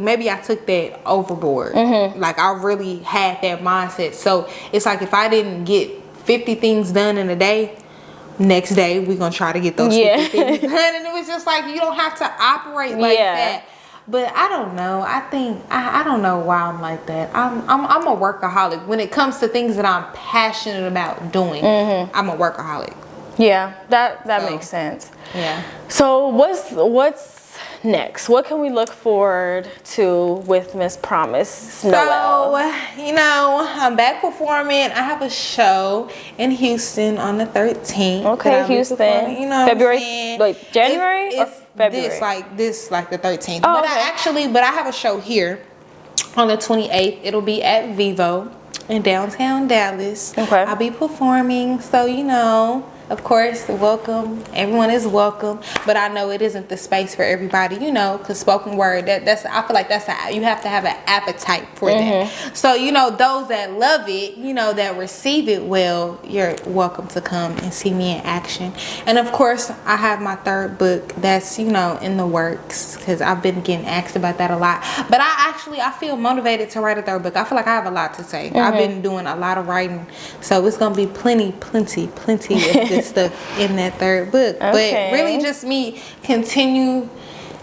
maybe I took that overboard. Like, I really had that mindset. So it's like, if I didn't get 50 things done in a day, next day we're gonna try to get those 50 things done. And it was just like, you don't have to operate like that. But I don't know. I think I don't know why I'm like that. I'm a workaholic when it comes to things that I'm passionate about doing. I'm a workaholic. Yeah, that makes sense. Yeah. So what's next? What can we look forward to with Miss Promise Noelle? So, you know, I'm back performing. I have a show in Houston on the 13th. Okay, Houston. You know, February, like January or February? This like the 13th. Oh, but okay. I have a show here on the 28th. It'll be at Vivo in downtown Dallas. Okay. I'll be performing, so you know, of course, welcome. Everyone is welcome, but I know it isn't the space for everybody, you know, because spoken word, that's I feel like you have to have an appetite for that. So, you know, those that love it, you know, that receive it well, you're welcome to come and see me in action. And of course, I have my third book that's, you know, in the works, because I've been getting asked about that a lot. But I feel motivated to write a third book. I feel like I have a lot to say. I've been doing a lot of writing, so it's gonna be plenty of good stuff in that third book. Okay. But really just me continue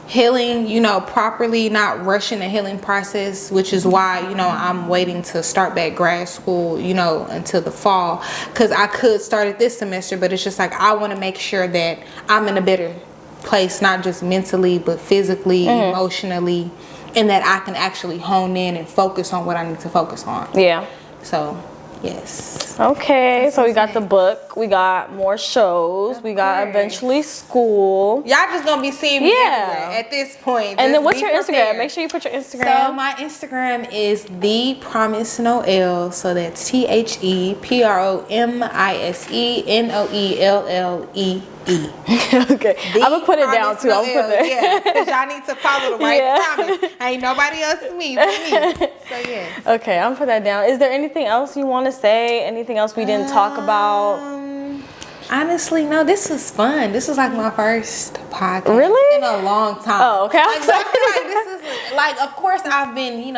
healing, you know, properly, not rushing the healing process, which is why, you know, I'm waiting to start back grad school, you know, until the fall, because I could start it this semester, but it's just like I want to make sure that I'm in a better place, not just mentally but physically, emotionally, and that I can actually hone in and focus on what I need to focus on. Yeah. So yes. Okay, so we got the book, we got more shows, we got eventually school. Y'all just gonna be seeing me everywhere at this point. And then Just what's be your prepared. Instagram? Make sure you put your Instagram. So my Instagram is The Promise Noelle. So that's ThePromisenoelle. Okay, I'm gonna put it down too. I'm gonna put it. Yeah, because y'all need to follow the right promise. Ain't nobody else to me but me. So yeah. Okay, I'm gonna put that down. Is there anything else you want to say? Anything else we didn't talk about? Honestly, no, this was fun. This was like my first podcast. Really? In a long time. Oh, okay. Like, I feel like this is like, of course, I've been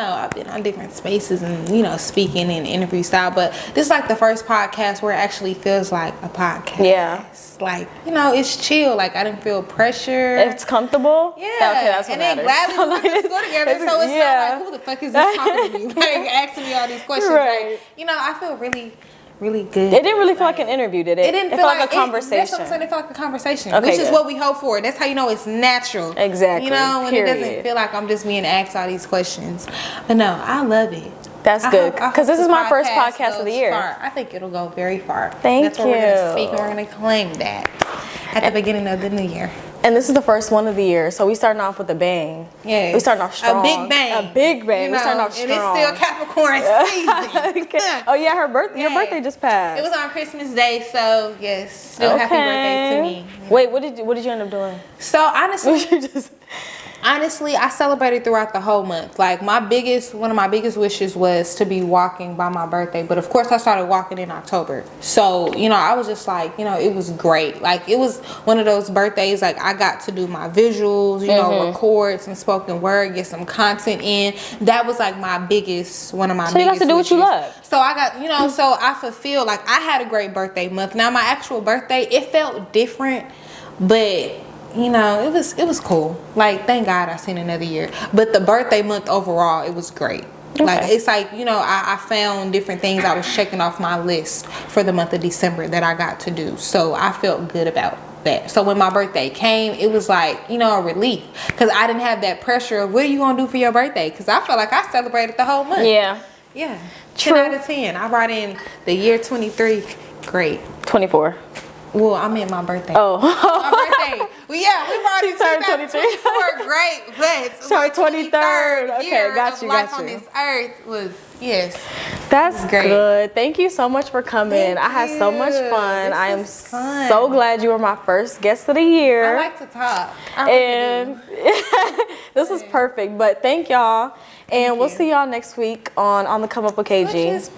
on different spaces and, you know, speaking in interview style, but this is like the first podcast where it actually feels like a podcast. Yeah. Like, you know, it's chill. Like, I didn't feel pressure. It's comfortable. Yeah. Okay, that's what and then matters. gladly we put this together. So it's not like, who the fuck is this talking to me? Like, asking me all these questions. Right. Like, you know, I feel really good. It didn't really feel like an interview, did it? It didn't feel like a conversation. That's what I'm saying. It felt like a conversation, Okay, which is good. what we hope for. That's how you know it's natural. Exactly. You know, when Period. it doesn't feel like I'm just being asked all these questions. But no, I love it. That's good, because this is my first podcast of the year. Far. I think it'll go very far. Thank That's where we're going to speak you. and we're going to claim that at the beginning of the new year. And this is the first one of the year, so we starting off with a bang. Yeah, we starting off strong. A big bang. A big bang. You We know, starting off strong. and it's still Capricorn season. Okay. Oh yeah, your birthday just passed. It was on Christmas Day, so yes, still happy birthday to me. Wait, what did you end up doing? So honestly, I celebrated throughout the whole month. Like one of my biggest wishes was to be walking by my birthday. But of course I started walking in October. So, you know, I was just like, you know, it was great. Like it was one of those birthdays, like I got to do my visuals, you know, record some spoken word, get some content in. That was like one of my biggest So you got to wishes. do what you love. So I got, you know, so I fulfilled, like I had a great birthday month. Now my actual birthday, it felt different, but you know, it was cool. Like, thank God I seen another year. But the birthday month overall, it was great. Okay. Like, it's like, you know, I found different things I was checking off my list for the month of December that I got to do. So I felt good about that. So when my birthday came, it was like, you know, a relief. Because I didn't have that pressure of, what are you going to do for your birthday? Because I felt like I celebrated the whole month. Yeah. Yeah. True. 10 out of 10. I brought in the year 23. Great. 24. Well, I meant my birthday. Oh. My birthday. Well, yeah, we brought in 2024. Great, but Sorry, 23rd. Okay, got you. Life on this earth was, yes. That's great. good. Thank you so much for coming. I had so much fun. I am so glad you were my first guest of the year. I like to talk. And this is perfect. But thank y'all. And we'll see y'all next week on the Come Up with KG.